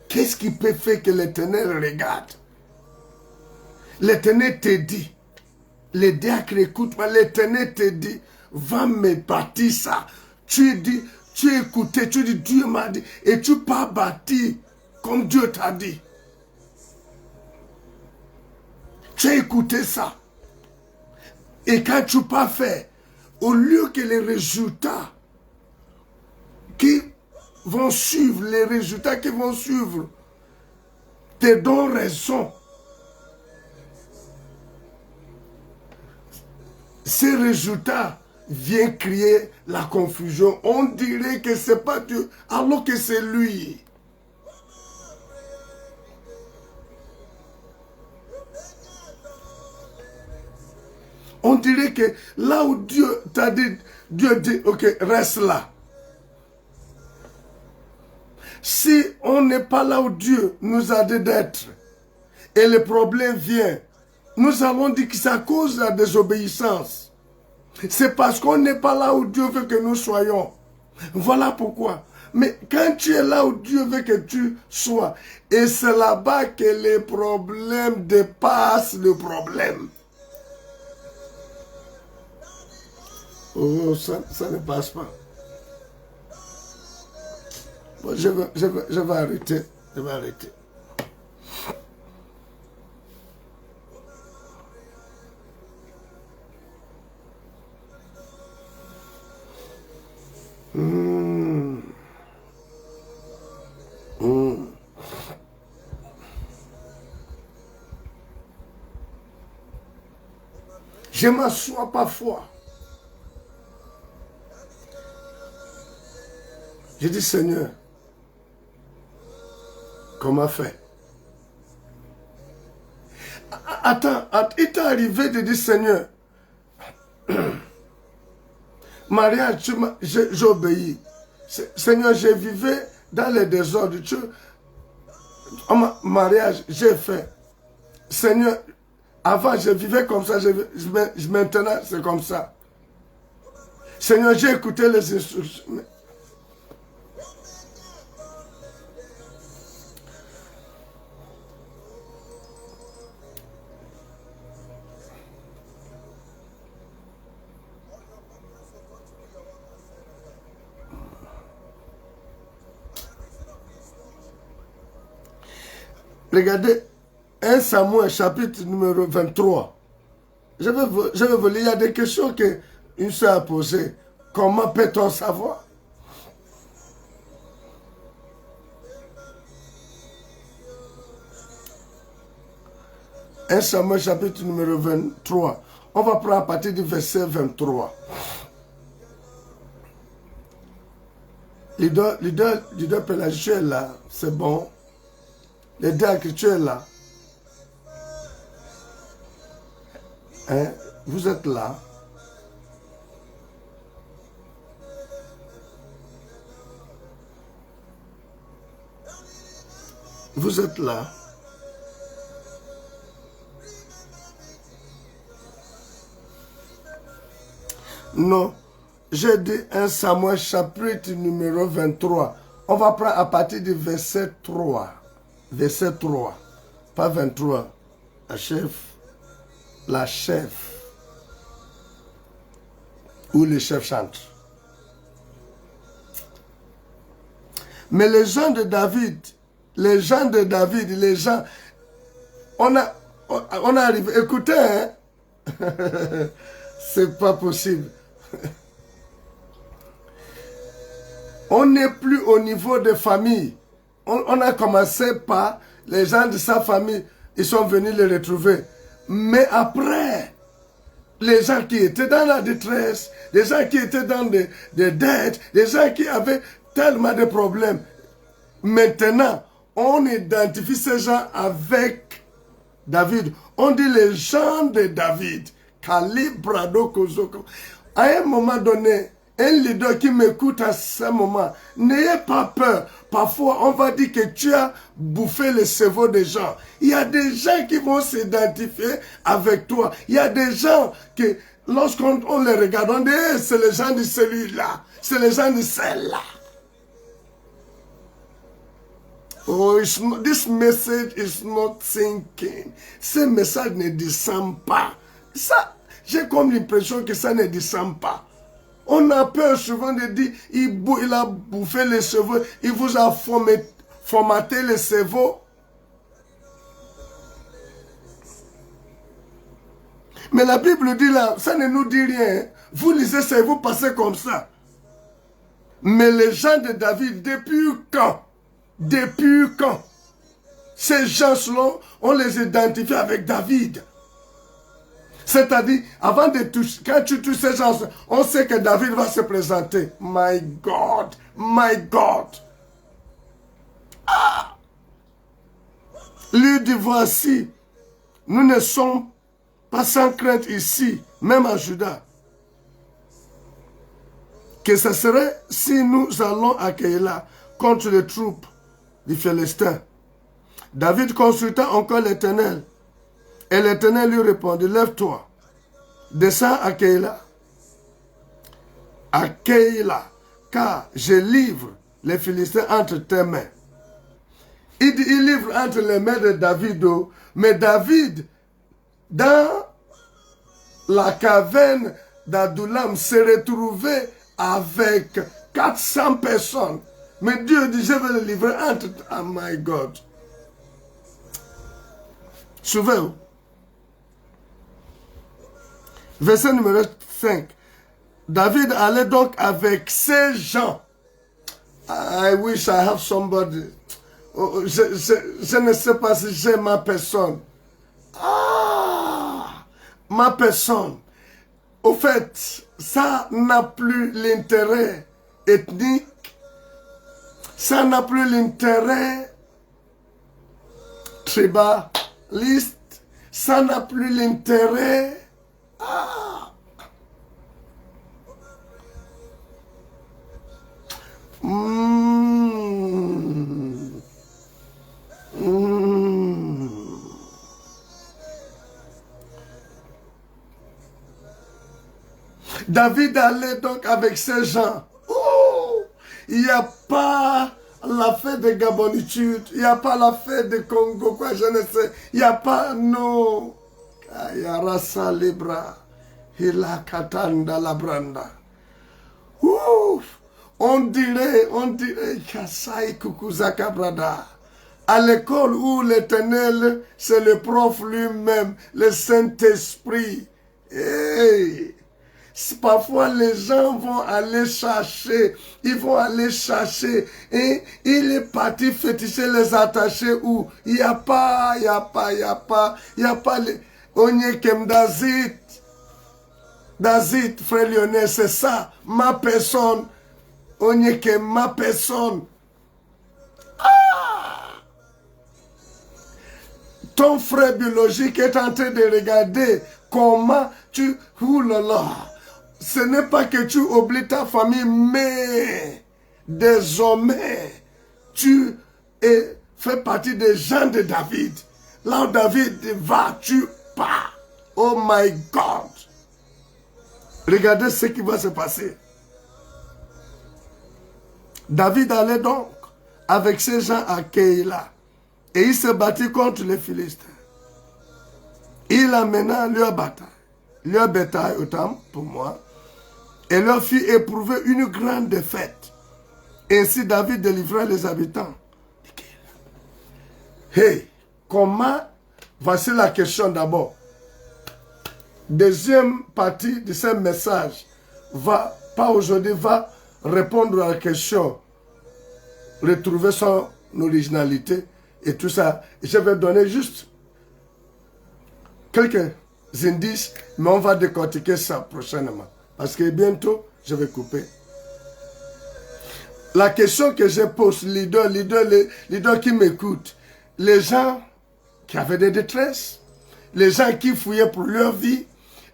Que Qu'est-ce qui peut faire que l'Éternel regarde? L'Éternel te dit, les diacres écoute-moi, l'Éternel te dit, va me bâtir ça. Tu dis, tu écoutais, tu dis, Dieu m'a dit, et tu pas bâti comme Dieu t'a dit. Tu as écouté ça. Et quand tu pas fait, au lieu que les résultats qui vont suivre, te donnent raison. Ces résultats viennent créer la confusion. On dirait que ce n'est pas Dieu, alors que c'est lui. On dirait que là où Dieu t'a dit, Dieu dit, ok, reste là. Si on n'est pas là où Dieu nous a dit d'être, et le problème vient, nous allons dire que c'est à cause de la désobéissance. C'est parce qu'on n'est pas là où Dieu veut que nous soyons. Voilà pourquoi. Mais quand tu es là où Dieu veut que tu sois, et c'est là-bas que les problèmes dépassent le problème. Oh, ça ne passe pas. Bon, je vais arrêter. Je vais arrêter. Je m'assois parfois. Je dis, Seigneur, comment faire? Attends, il t'est arrivé de dire, Seigneur, mariage, j'ai obéi. Seigneur, je vivais dans les désordres. Mariage, j'ai fait. Seigneur, avant, je vivais comme ça. Maintenant, c'est comme ça. Seigneur, j'ai écouté les instructions. Regardez, 1 Samuel chapitre numéro 23. Je vais vous lire, il y a des questions qu'une soeur a posées. Comment peut-on savoir? Un Samuel chapitre numéro 23. On va prendre à partir du verset 23. Leader Pélagé, tu es là, c'est bon. Les diacres, tu es là. Hein? Vous êtes là. Vous êtes là. Non. J'ai dit 1 Samuel chapitre numéro 23. On va prendre à partir du verset 3. Verset 3. Pas 23. La chef. Où le chef chante. Mais les gens de David, on arrive, écoutez, hein? C'est pas possible. On n'est plus au niveau de famille. On a commencé par les gens de sa famille, ils sont venus les retrouver. Mais après, les gens qui étaient dans la détresse, les gens qui étaient dans des dettes, les gens qui avaient tellement de problèmes, maintenant, on identifie ces gens avec David. On dit les gens de David. Calibrado Kozoko. À un moment donné, un leader qui m'écoute à ce moment, n'ayez pas peur. Parfois, on va dire que tu as bouffé le cerveau des gens. Il y a des gens qui vont s'identifier avec toi. Il y a des gens que, lorsqu'on les regarde, on dit, hey, c'est les gens de celui-là. C'est les gens de celle-là. Oh, this message is not sinking. Ce message ne descend pas. Ça, j'ai comme l'impression que ça ne descend pas. On a peur souvent de dire, il a bouffé les cerveaux, il vous a formaté les cerveaux. Mais la Bible dit là, ça ne nous dit rien. Vous lisez ça et vous passez comme ça. Mais les gens de David, depuis quand? Depuis quand? Ces gens-là, on les identifie avec David. C'est-à-dire, avant de toucher, quand tu touches ces gens, on sait que David va se présenter. My God, my God. Ah! Lui dit, voici, nous ne sommes pas sans crainte ici, même à Juda. Que ce serait si nous allons à Keïla contre les troupes du Philistin. David consulta encore l'Éternel. Et l'Éternel lui répondit, lève-toi, descends à Keïla. À Keïla, car je livre les Philistins entre tes mains. Il dit, il livre entre les mains de David, mais David, dans la caverne d'Adullam, s'est retrouvé avec 400 personnes. Mais Dieu dit, je vais le livrer entre... Oh my God. Souvenez-vous. Verset numéro 5. David allait donc avec ses gens. I wish I have somebody. Oh, je ne sais pas si j'ai ma personne. Ah, ma personne. Au fait, ça n'a plus l'intérêt ethnique. Ça n'a plus l'intérêt tribaliste. Ça n'a plus l'intérêt. Ah. David allait donc avec ses gens. Oh, il n'y a pas la fête de Gabonitude, il n'y a pas la fête de Congo, quoi, je ne sais. Il n'y a pas, non. Ayarasa Libra, Hilakatanda Labranda. Ouf, on dirait, Kasai Kukuzaka Brada. À l'école où l'Éternel, c'est le prof lui-même, le Saint-Esprit. Hey. Parfois, les gens vont aller chercher, ils vont aller chercher, et il est parti féticher les attachés où il n'y a pas, les... Onyekem David, frère Lionel, c'est ça, ma personne. Onyekem, ma personne. Ah! Ton frère biologique est en train de regarder comment tu... Oulala! Ce n'est pas que tu oublies ta famille, mais désormais, tu fais partie des gens de David. Là où David va, tu pars. Oh my God. Regardez ce qui va se passer. David allait donc avec ses gens à Keïla. Et il se battit contre les Philistins. Il amena leur bétail autant pour moi. Et leur fit éprouver une grande défaite. Ainsi David délivra les habitants. Hey, comment? Voici la question d'abord. Deuxième partie de ce message va, pas aujourd'hui, va répondre à la question. Retrouver son originalité et tout ça. Je vais donner juste quelques indices, mais on va décortiquer ça prochainement. Parce que bientôt, je vais couper. La question que je pose, leader qui m'écoute, les gens qui avaient des détresses, les gens qui fouillaient pour leur vie,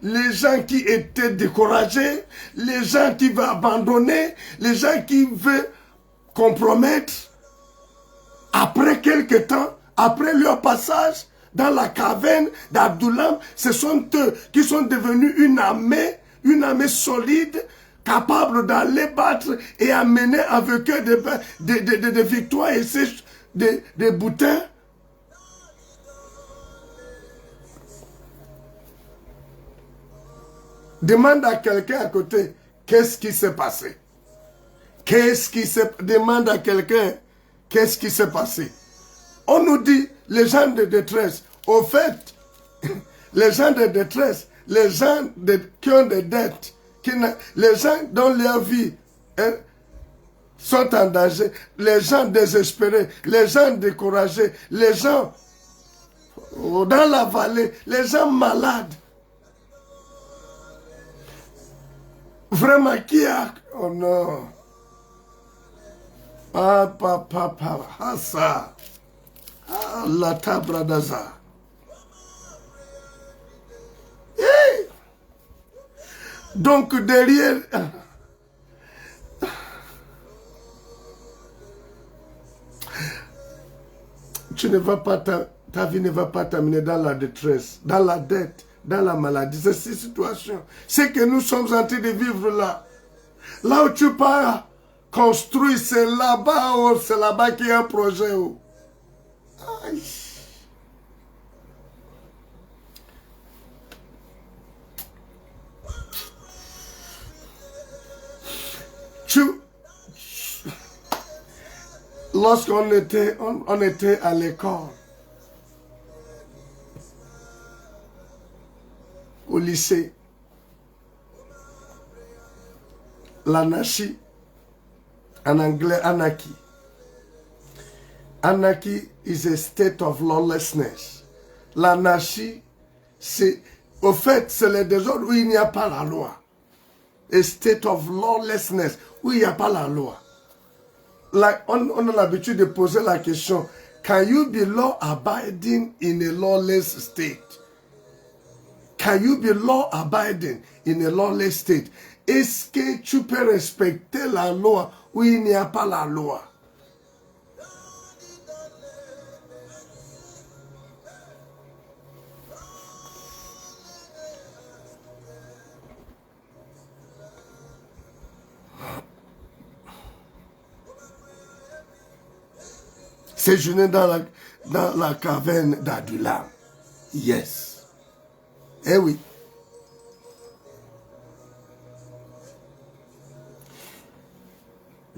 les gens qui étaient découragés, les gens qui veulent abandonner, les gens qui veulent compromettre, après quelque temps, après leur passage dans la caverne d'Adullam, ce sont eux qui sont devenus une armée solide, capable d'aller battre et amener avec eux des victoires. Et des boutins. Demande à quelqu'un à côté, qu'est-ce qui s'est passé? Demande à quelqu'un, qu'est-ce qui s'est passé? On nous dit, les gens de détresse, au fait, les gens de détresse, les gens qui ont des dettes, les gens dont leur vie sont en danger, les gens désespérés, les gens découragés, les gens dans la vallée, les gens malades. Vraiment, qui a... Oh non. Ah, papa, ah, ça. Ah, la tabradaza. Hey. Donc, derrière... Tu ne vas pas... Ta vie ne va pas terminer dans la détresse, dans la dette, dans la maladie. C'est cette situation. C'est que nous sommes en train de vivre là. Là où tu pars construire, c'est là-bas, c'est là-bas qu'il y a un projet. Aïe. Lorsqu'on était, on était à l'école, au lycée, l'anarchie, en anglais anarchy. Anarchy is a state of lawlessness. L'anarchie, c'est, au fait, c'est le désordre où il n'y a pas la loi. A state of lawlessness, où il n'y a pas la loi. Like, on a l'habitude de poser la question, can you be law abiding in a lawless state? Can you be law abiding in a lawless state? Est-ce que tu peux respecter la loi où il n'y a pas la loi? Séjourner dans la caverne d'Adulam. Yes. Eh oui.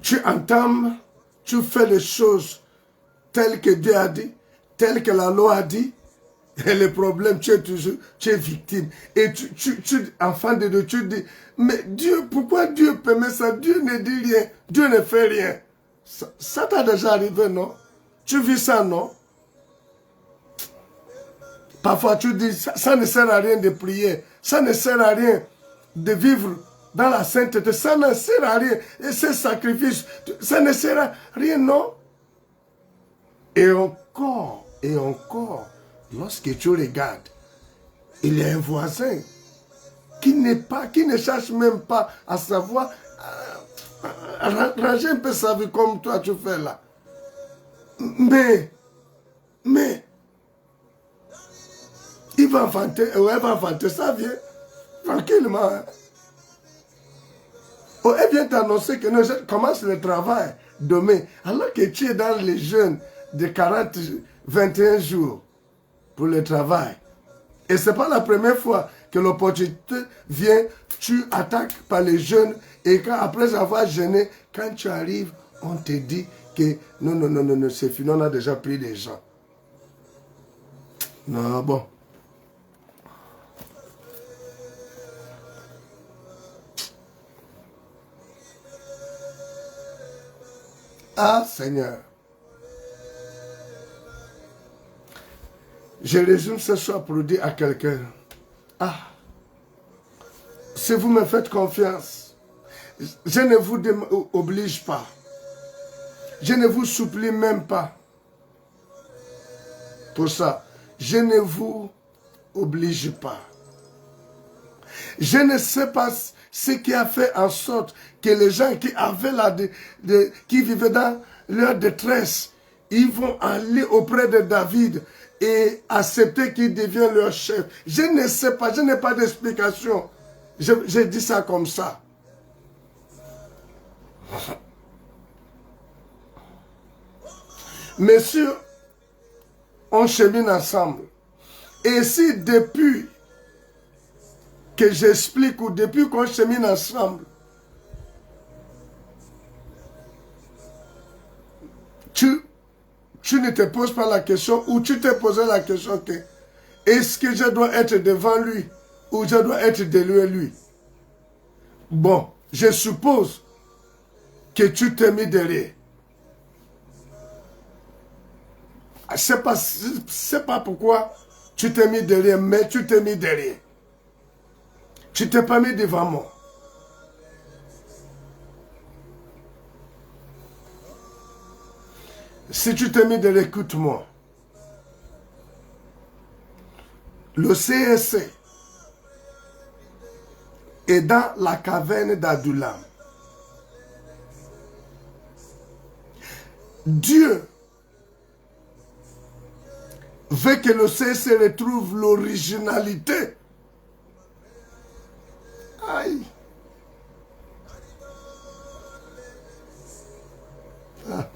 Tu entames, tu fais les choses telles que Dieu a dit, telles que la loi a dit, et le problème, tu es victime. Et enfant de Dieu, tu dis, mais Dieu, pourquoi Dieu permet ça? Dieu ne dit rien, Dieu ne fait rien. Ça t'a déjà arrivé, non? Tu vis ça, non? Parfois, tu dis, ça ne sert à rien de prier, ça ne sert à rien de vivre dans la sainteté, ça ne sert à rien. Et ces sacrifices, ça ne sert à rien, non? Et encore, lorsque tu regardes, il y a un voisin qui ne cherche même pas à savoir, ranger un peu sa vie comme toi tu fais là. Mais, il va enfanter, elle va enfanter sa vie, tranquillement. Oh, elle vient t'annoncer que non, je commence le travail demain, alors que tu es dans les jeunes de 40, 21 jours pour le travail. Et ce n'est pas la première fois que l'opportunité vient, tu attaques par les jeunes, et quand, après avoir gêné, quand tu arrives, on te dit que non, c'est fini, on a déjà pris des gens. Non, bon. Ah, Seigneur. Je résume ce soir pour dire à quelqu'un, ah, si vous me faites confiance, je ne vous oblige pas. Je ne vous supplie même pas. Pour ça, je ne vous oblige pas. Je ne sais pas ce qui a fait en sorte que les gens qui avaient qui vivaient dans leur détresse, ils vont aller auprès de David et accepter qu'il devienne leur chef. Je ne sais pas, je n'ai pas d'explication. Je dis ça comme ça. Messieurs, on chemine ensemble. Et si depuis que j'explique ou depuis qu'on chemine ensemble, tu ne te poses pas la question ou tu t'es posé la question que est-ce que je dois être devant lui ou je dois être derrière lui? Bon, je suppose que tu t'es mis derrière. C'est pas pourquoi tu t'es mis derrière, mais tu t'es mis derrière. Tu t'es pas mis devant moi. Si tu t'es mis derrière, écoute-moi. Le CSC est dans la caverne d'Adullam. Dieu veut que le CSC retrouve l'originalité. Aïe. Ah.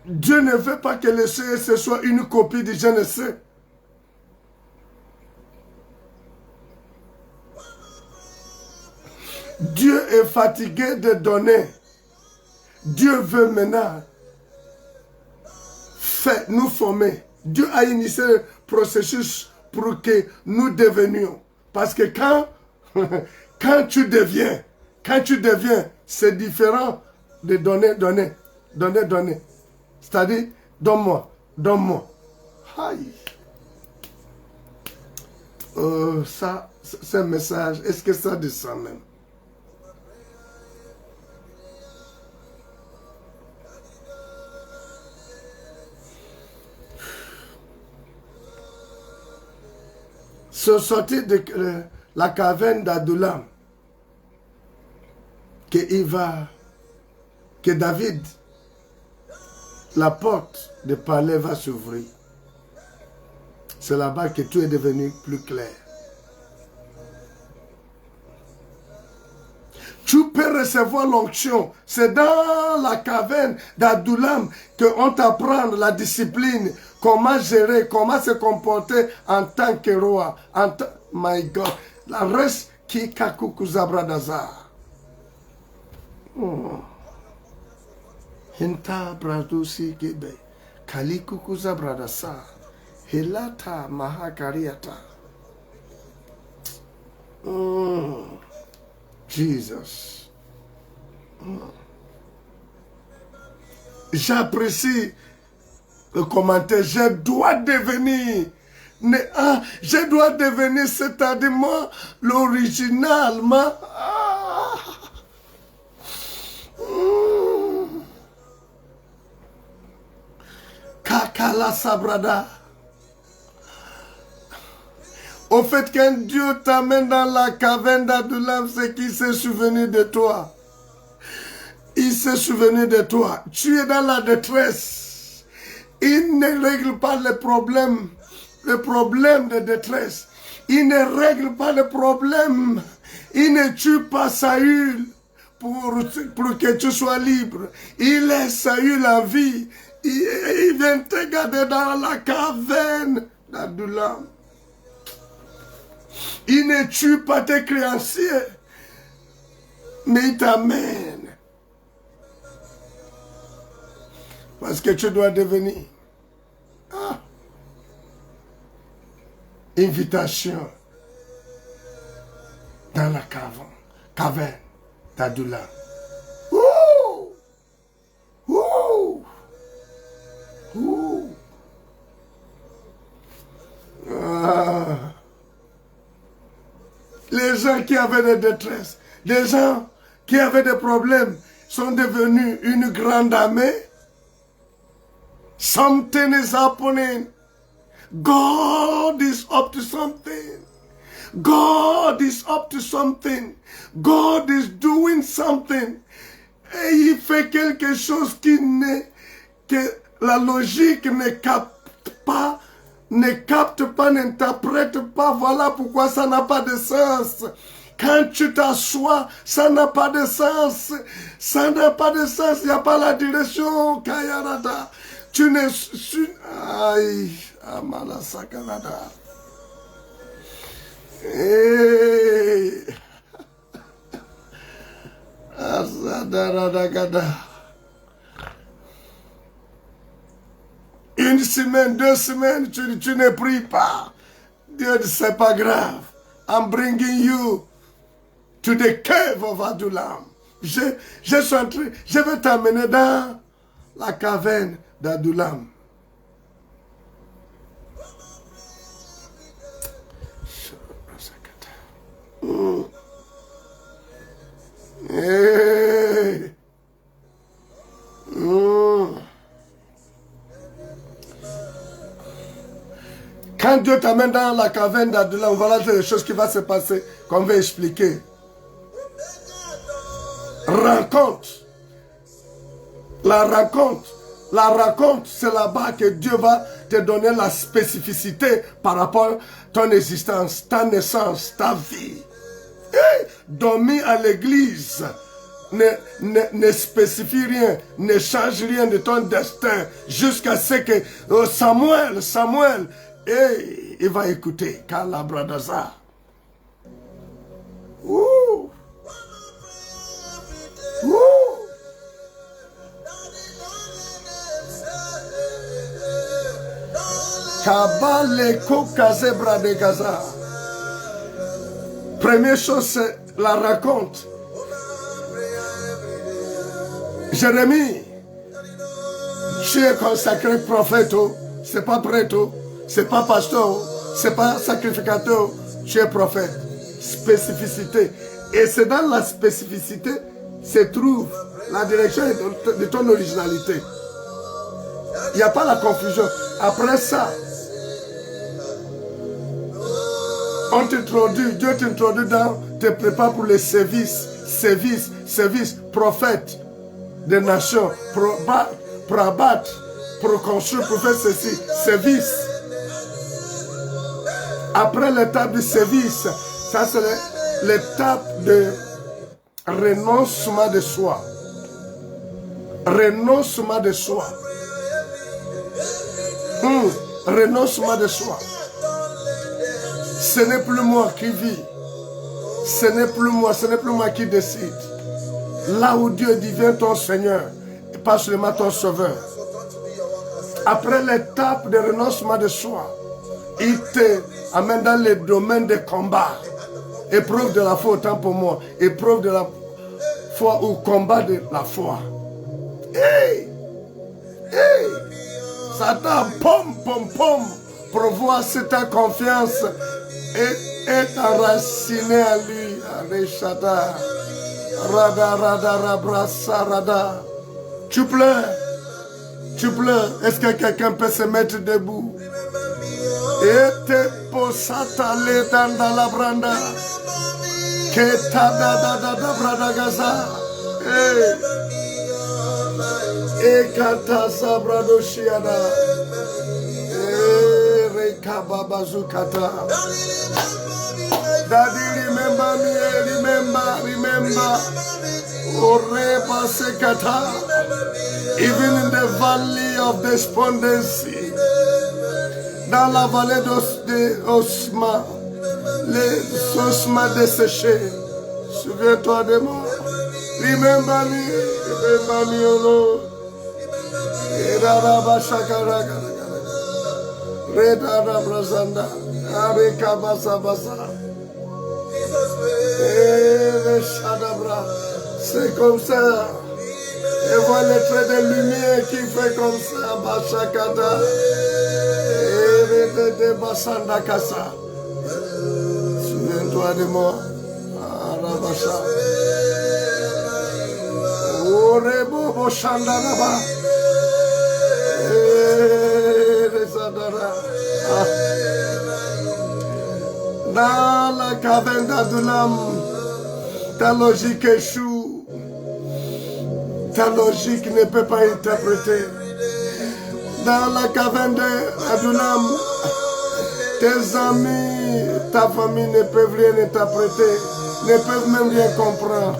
Dieu ne veut pas que le CSC soit une copie du GNC. Dieu est fatigué de donner. Dieu veut maintenant nous former. Dieu a initié le processus pour que nous devenions. Parce que quand tu deviens, c'est différent de donner. C'est-à-dire, donne-moi. Aïe. Ça, c'est un message. Est-ce que ça descend même? Sorti de la caverne d'Adullam, que David, la porte de palais va s'ouvrir. C'est là-bas que tout est devenu plus clair. Tu peux recevoir l'onction. C'est dans la caverne d'Adullam qu'on t'apprend la discipline, comment gérer, comment se comporter en tant que roi. My God. La reste qui kakukuzabradazar. Hinta bradusi gebe. Kalikukuzabradazar. Hilata mahakariata. Jesus. J'apprécie le commentaire. Je dois devenir, c'est-à-dire moi, l'original. Kakala sabrada. Au fait qu'un Dieu t'amène dans la caverne d'Adullam, c'est qu'il s'est souvenu de toi. Il s'est souvenu de toi. Tu es dans la détresse. Il ne règle pas le problème de détresse. Il ne règle pas le problème. Il ne tue pas Saül pour que tu sois libre. Il laisse Saül en vie. Il vient te garder dans la caverne d'Adullam. Il ne tue pas tes créanciers, mais il t'amène. Parce que tu dois devenir. Invitation dans la caverne d'Adullam. Les gens qui avaient des détresses, les gens qui avaient des problèmes sont devenus une grande armée. Something is happening. God is up to something. God is up to something. God is doing something. Et il fait quelque chose que la logique ne capte pas, n'interprète pas. Voilà pourquoi ça n'a pas de sens. Quand tu t'assois, ça n'a pas de sens. Ça n'a pas de sens. Il n'y a pas la direction. Kayarada. Tu n'es... Aïe. Amala Sakanada. Hey. Azadarada. Une semaine, 2 semaines, tu ne pries pas. Dieu dit, c'est pas grave. I'm bringing you to the cave of Adullam. Je vais t'amener dans la caverne d'Adullam. Hey. Quand Dieu t'amène dans la caverne d'Adullam, voilà les choses qui vont se passer, qu'on va expliquer. Rencontre. La rencontre, c'est là-bas que Dieu va te donner la spécificité par rapport à ton existence, ta naissance, ta vie. Et dormir à l'église ne spécifie rien, ne change rien de ton destin jusqu'à ce que Samuel, et il va écouter Kalabradaza. Ouh. Ouh. Kabaleko Kazebra de Gaza. Première chose, c'est la raconte. Jérémie, tu es consacré prophète, c'est pas prêtre, c'est pas pasteur, c'est pas sacrificateur, tu es prophète. Spécificité. Et c'est dans la spécificité se trouve la direction de ton originalité. Il n'y a pas la confusion. Après ça, on t'introduit, Dieu t'introduit dans, te prépare pour les services, prophète des nations, pour abattre, pour construire, pour faire ceci, service. Après l'étape du service, ça c'est l'étape de renoncement de soi. Renoncement de soi. Renoncement de soi. Ce n'est plus moi qui vis. Ce n'est plus moi qui décide. Là où Dieu devient ton Seigneur, et pas seulement ton Sauveur. Après l'étape de renoncement de soi, il te amène dans les domaines de combat. Épreuve de la foi autant pour moi. Épreuve de la foi ou combat de la foi. Hey! Hey! Satan, pom, pour voir si ta confiance est enracinée à lui. Areshada. Rada. Tu pleures. Est-ce que quelqu'un peut se mettre debout? Et te posata le dans la branda. Que ta da brada gaza. Et kata sabrado shiada. Rekababazukata. Daddy, remember me, remember. Oreba sekata. Even in the valley of despondency, dans la vallée d'Osma, les ossements desséchés, souviens-toi de moi. Remember me, oh Lord. Rada Shakaraga. Reda Brazanda. Arika Basa. C'est comme ça. Et voilà le trait de lumière qui fait comme ça. Bachakata. Et de Basanda Kasa. Souviens-toi de moi. Arabasha. Orebo Boshanda Naba. Dans la caverne d'Adullam, ta logique échoue. Ta logique ne peut pas interpréter. Dans la caverne d'Adullam, Tes amis, ta famille ne peuvent rien interpréter, ne peuvent même rien comprendre.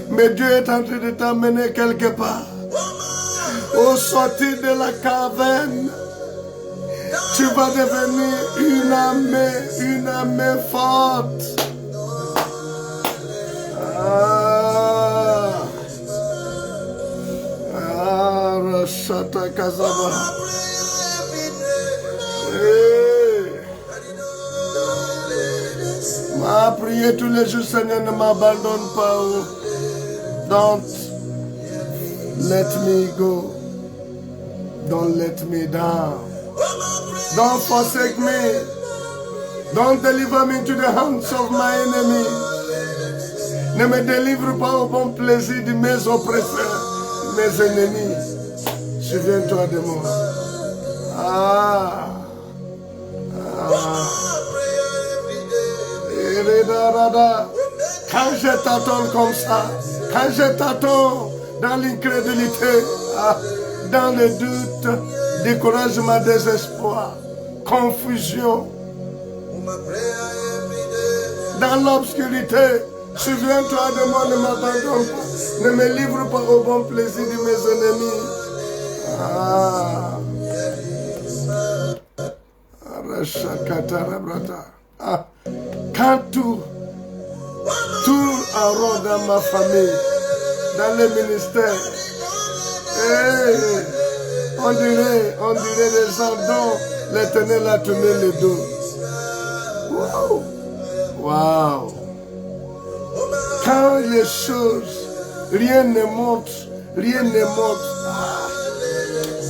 Mais Dieu est en train de t'amener quelque part. Au sortir de la caverne, tu vas devenir une armée forte. Rashata Kazaba. Ma prière tous les jours, Seigneur, ne m'abandonne pas. Don't let me go. Don't let me down. Don't forsake me. Don't deliver me into the hands of my enemies. Ne me délivre pas au bon plaisir de mes oppresseurs, mes ennemis. Souviens-toi de moi. Quand je t'attends comme ça, quand je t'attends dans l'incrédulité, dans le doute, découragement, désespoir, confusion, dans l'obscurité, souviens-toi de moi, ne m'abandonne pas, ne me livre pas au bon plaisir de mes ennemis. Quand tout en rond dans ma famille, dans le ministère, on dirait les gens dont l'Éternel a tourné le dos. Wow. Quand les choses, rien ne monte.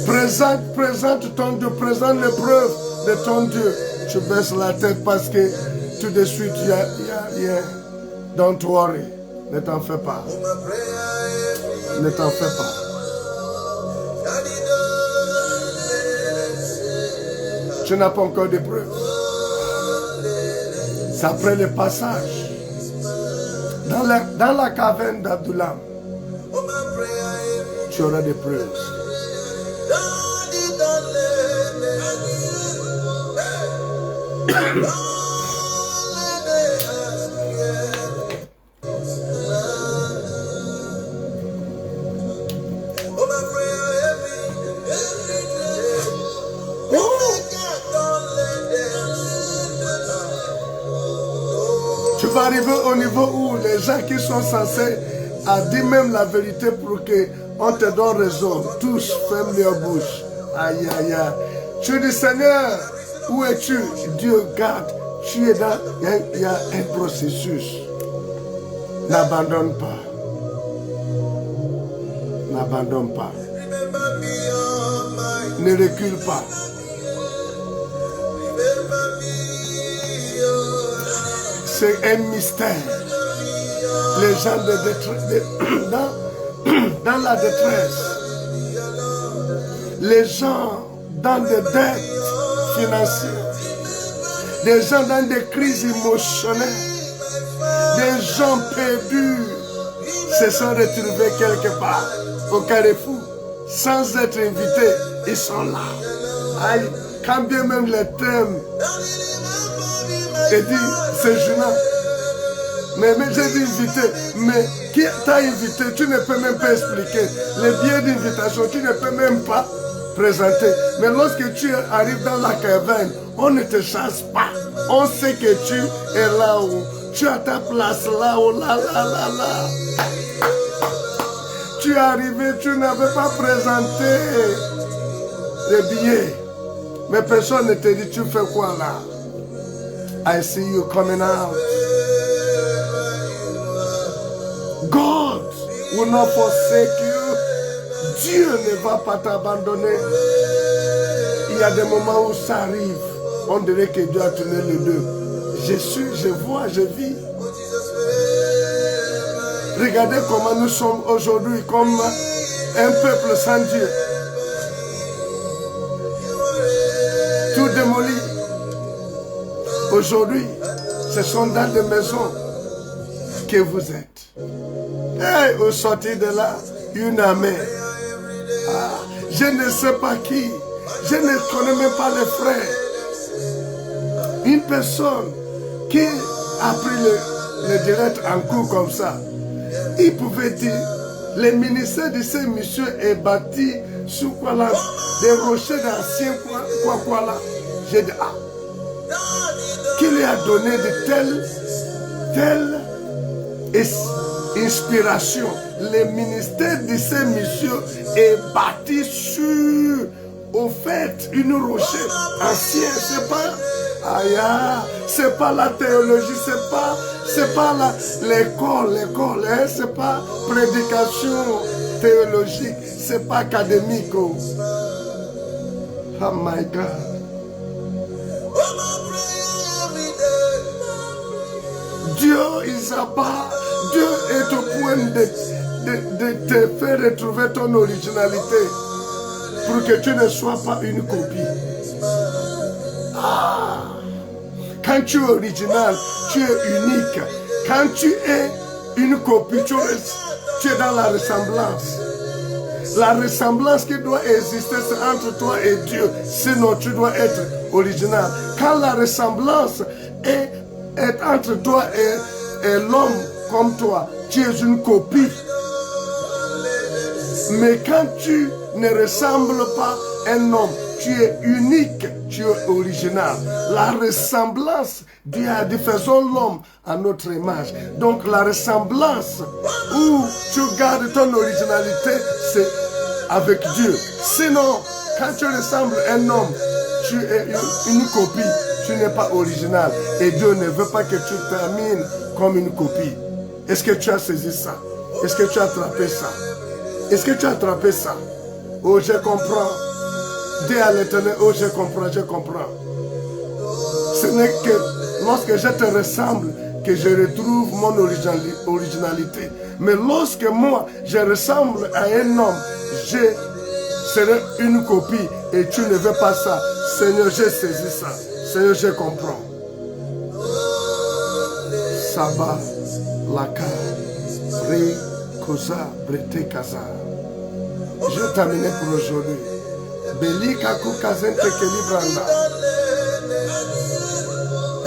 Présente ton Dieu, présente l'épreuve de ton Dieu. Tu baisses la tête parce que tout de suite, il y a rien. Don't worry. Ne t'en fais pas. Ne t'en fais pas. Tu n'as pas encore d'épreuve. C'est après le passage. Dans la caverne d'Adullam, tu auras des preuves. Tu vas arriver au niveau où les gens qui sont censés à dire même la vérité pour qu'on te donne raison, tous ferment leur bouche. Aïe, aïe, aïe. Tu dis, Seigneur, où es-tu? Dieu garde. Tu es dans, il y a un processus. N'abandonne pas. N'abandonne pas. Ne recule pas. C'est un mystère. Les gens dans la détresse, les gens dans des dettes financières, des gens dans des crises émotionnelles, des gens perdus se sont retrouvés quelque part au carrefour sans être invités. Ils sont là. Aïe, quand bien même les thèmes et dit, c'est gênant. Mais j'ai dit invité. Mais qui t'a invité? Tu ne peux même pas expliquer. Les billets d'invitation, tu ne peux même pas présenter. Mais lorsque tu arrives dans la caverne, on ne te chasse pas. On sait que tu es là-haut. Tu as ta place là-haut, là. Tu es arrivé, tu n'avais pas présenté les billets. Mais personne ne te dit, tu fais quoi là? I see you coming out. God will not forsake you. Dieu ne va pas t'abandonner. Il y a des moments où ça arrive. On dirait que Dieu a tourné le dos. Je suis, je vois, je vis. Regardez comment nous sommes aujourd'hui comme un peuple sans Dieu. Tout démoli. Aujourd'hui, ce sont dans des maisons que vous êtes. Et au sortir de là, une armée. Je ne sais pas qui Je ne connais même pas les frères. Une personne qui a pris le direct en cours comme ça, il pouvait dire, le ministère de ces messieurs est bâti sur quoi là, des rochers d'anciens quoi là. J'ai dit, ah, qui lui a donné de telles inspiration. Le ministère de ces messieurs est bâti sur, au fait, une rocher ancien. C'est pas, c'est pas la théologie, c'est pas l'école, hein, c'est pas prédication théologique, c'est pas académique. Oh my God. Dieu, il s'abat. Dieu est au point de te faire retrouver ton originalité pour que tu ne sois pas une copie. Ah. Quand tu es original, tu es unique. Quand tu es une copie, tu es dans la ressemblance. La ressemblance qui doit exister, c'est entre toi et Dieu. Sinon, tu dois être original. Quand la ressemblance est entre toi et l'homme comme toi, tu es une copie. Mais quand tu ne ressembles pas à un homme, tu es unique, tu es original. La ressemblance, Dieu a dit, faisons l'homme à notre image. Donc la ressemblance où tu gardes ton originalité, c'est avec Dieu. Sinon, quand tu ressembles à un homme, tu es une copie, tu n'es pas original. Et Dieu ne veut pas que tu termines comme une copie. Est-ce que tu as saisi ça? Est-ce que tu as attrapé ça? Est-ce que tu as attrapé ça? Oh, je comprends. Dis à l'Éternel, oh, je comprends, je comprends. Ce n'est que lorsque je te ressemble que je retrouve mon originalité. Mais lorsque moi, je ressemble à un homme, je serai une copie et tu ne veux pas ça. Seigneur, j'ai saisi ça. Seigneur, je comprends. Saba, Laka, Ré, Kosa, Brete, Kaza. Je vais terminer pour aujourd'hui. Beli, Kaku, Kazen, Tekeli, Branda.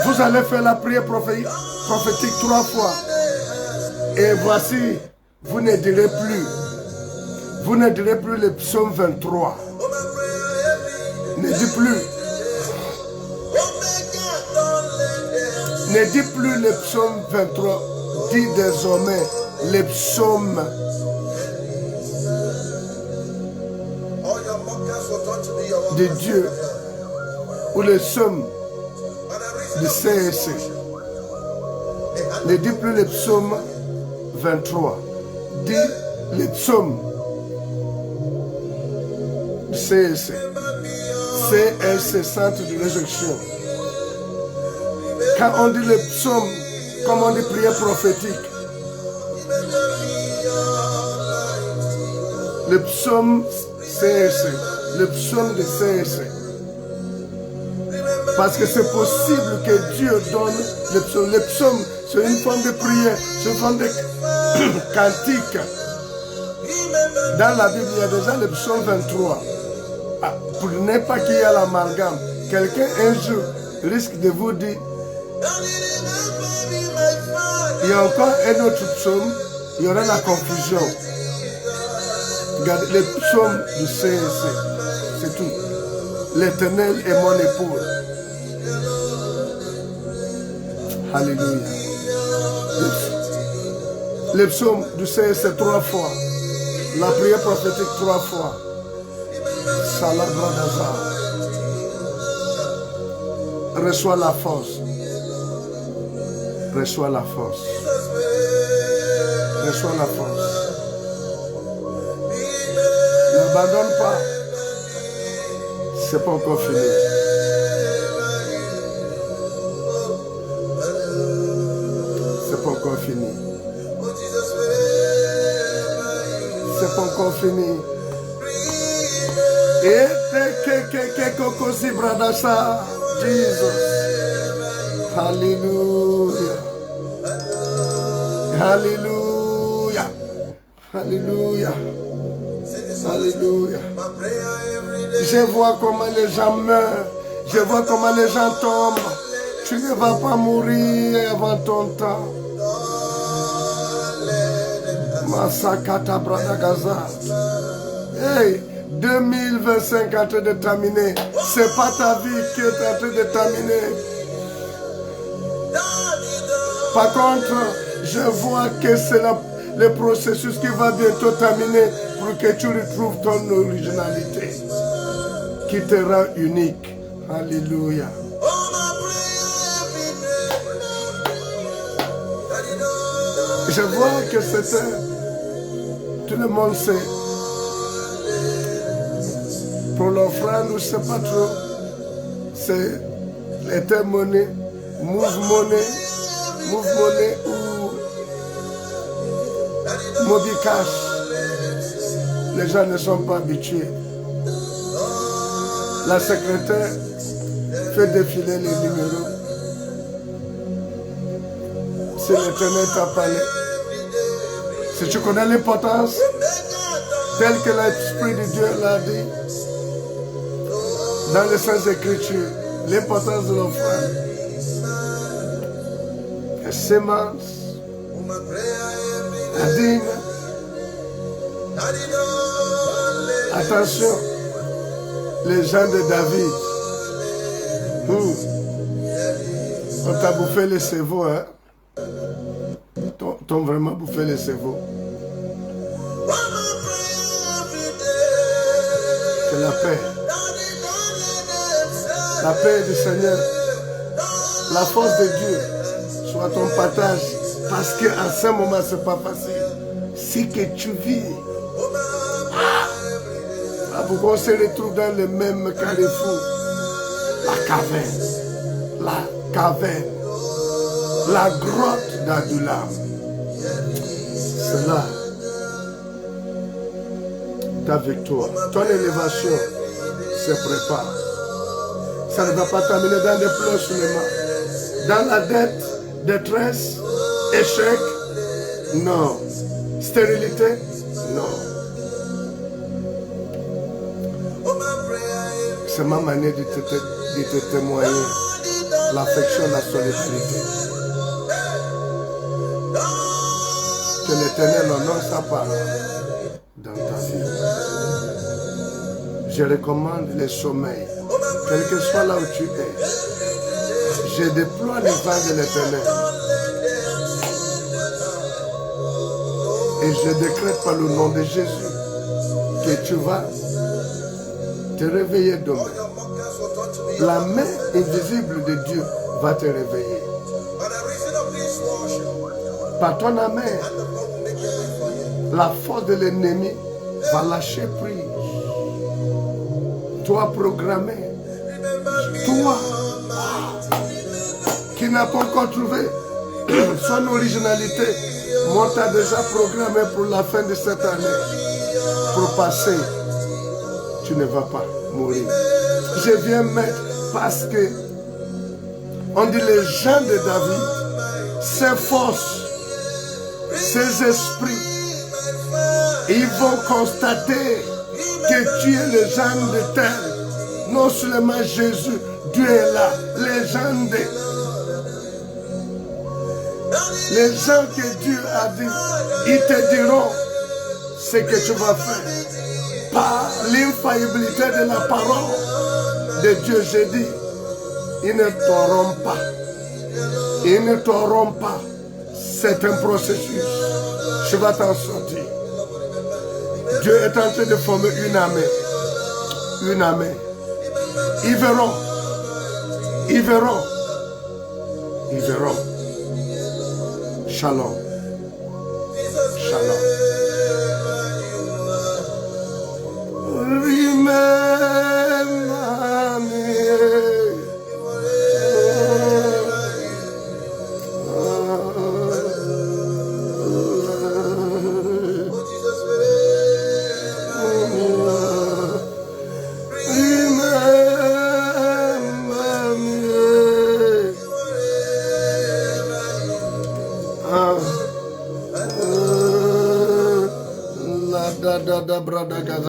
Vous allez faire la prière prophétique 3 fois. Et voici, vous ne direz plus le psaume 23. Ne dis plus. Ne dis plus le psaume 23. Dis désormais le psaume. De Dieu. Ou le psaume de CSC. Ne dis plus le psaume 23. Dis le psaume de CSC. CSC, Centre de résurrection. Quand on dit le psaume, comme on dit prière prophétique, le psaume CSC, le psaume de CSC. Parce que c'est possible que Dieu donne le psaume. Le psaume, c'est une forme de prière, c'est une forme de cantique. Dans la Bible, il y a déjà le psaume 23. Ah, pour ne pas qu'il y ait l'amalgame, quelqu'un un jour risque de vous dire, il y a encore un autre psaume, il y aura la confusion. Regardez, le psaume du CSC, c'est tout. L'Éternel est mon époux. Alléluia. Le psaume du CSC 3 fois. La prière prophétique 3 fois. Salabradazar. Reçois la force. Reçois la force. Reçois la force. N'abandonne pas. C'est pas encore fini. C'est pas encore fini. C'est pas encore fini. Et que bradasa. Jesus. Hallelujah. Hallelujah. Hallelujah. Alléluia. Je vois comment les gens meurent. Je vois comment les gens tombent. Tu ne vas pas mourir avant ton temps. Masakata Bradagaza. Hey, 2025 est en train de terminer. C'est pas ta vie qui est en train de terminer. Par contre, je vois que c'est le processus qui va bientôt terminer pour que tu retrouves ton originalité qui te rend unique. Alléluia. Je vois que c'était, tout le monde sait, pour l'offrande, je ne sais pas trop, c'est l'été monnaie, move money ou Mobicash. Les gens ne sont pas habitués. La secrétaire fait défiler les numéros. Si l'Éternel t'a parlé, si tu connais l'importance, telle que l'Esprit de Dieu l'a dit, dans les Saintes Écritures, l'importance de l'offrande, la sémence, la dîme. Attention, les gens de David, on t'a bouffé les cerveaux, hein? T'ont vraiment bouffé les cerveaux. Que la paix du Seigneur, la force de Dieu soit ton partage, parce qu'à ce moment c'est pas facile. Si que tu vis, pourquoi on se retrouve dans le même carrefour? La caverne, la grotte d'Adulam. C'est là ta victoire, ton élévation se prépare. Ça ne va pas terminer dans des pleurs seulement. Dans la dette, détresse, échec, non. Stérilité, non. C'est ma manière de te témoigner l'affection, la solidarité. Que l'Éternel honore sa parole dans ta vie. Je recommande le sommeil, quel que soit là où tu es. Je déploie les vents de l'Éternel. Et je décrète par le nom de Jésus que tu vas te réveiller demain. La main invisible de Dieu va te réveiller. Par ton amen, la force de l'ennemi va lâcher prise. Toi programmé, toi qui n'as pas encore trouvé son originalité, moi t'a déjà programmé pour la fin de cette année. Pour passer, tu ne vas pas mourir. Je viens mettre parce que on dit les gens de David, ses forces, ses esprits, ils vont constater que tu es le genre de terre. Non seulement Jésus, Dieu est là, les gens que Dieu a dit, ils te diront ce que tu vas faire. Par l'infaillibilité de la parole de Dieu, j'ai dit, ils ne t'auront pas. Ils ne t'auront pas. C'est un processus. Tu vas t'en sortir. Dieu est en train de former une armée. Une armée. Ils verront. Ils verront. Ils verront. Shalom. Shalom. Remember me. Da brada gaza.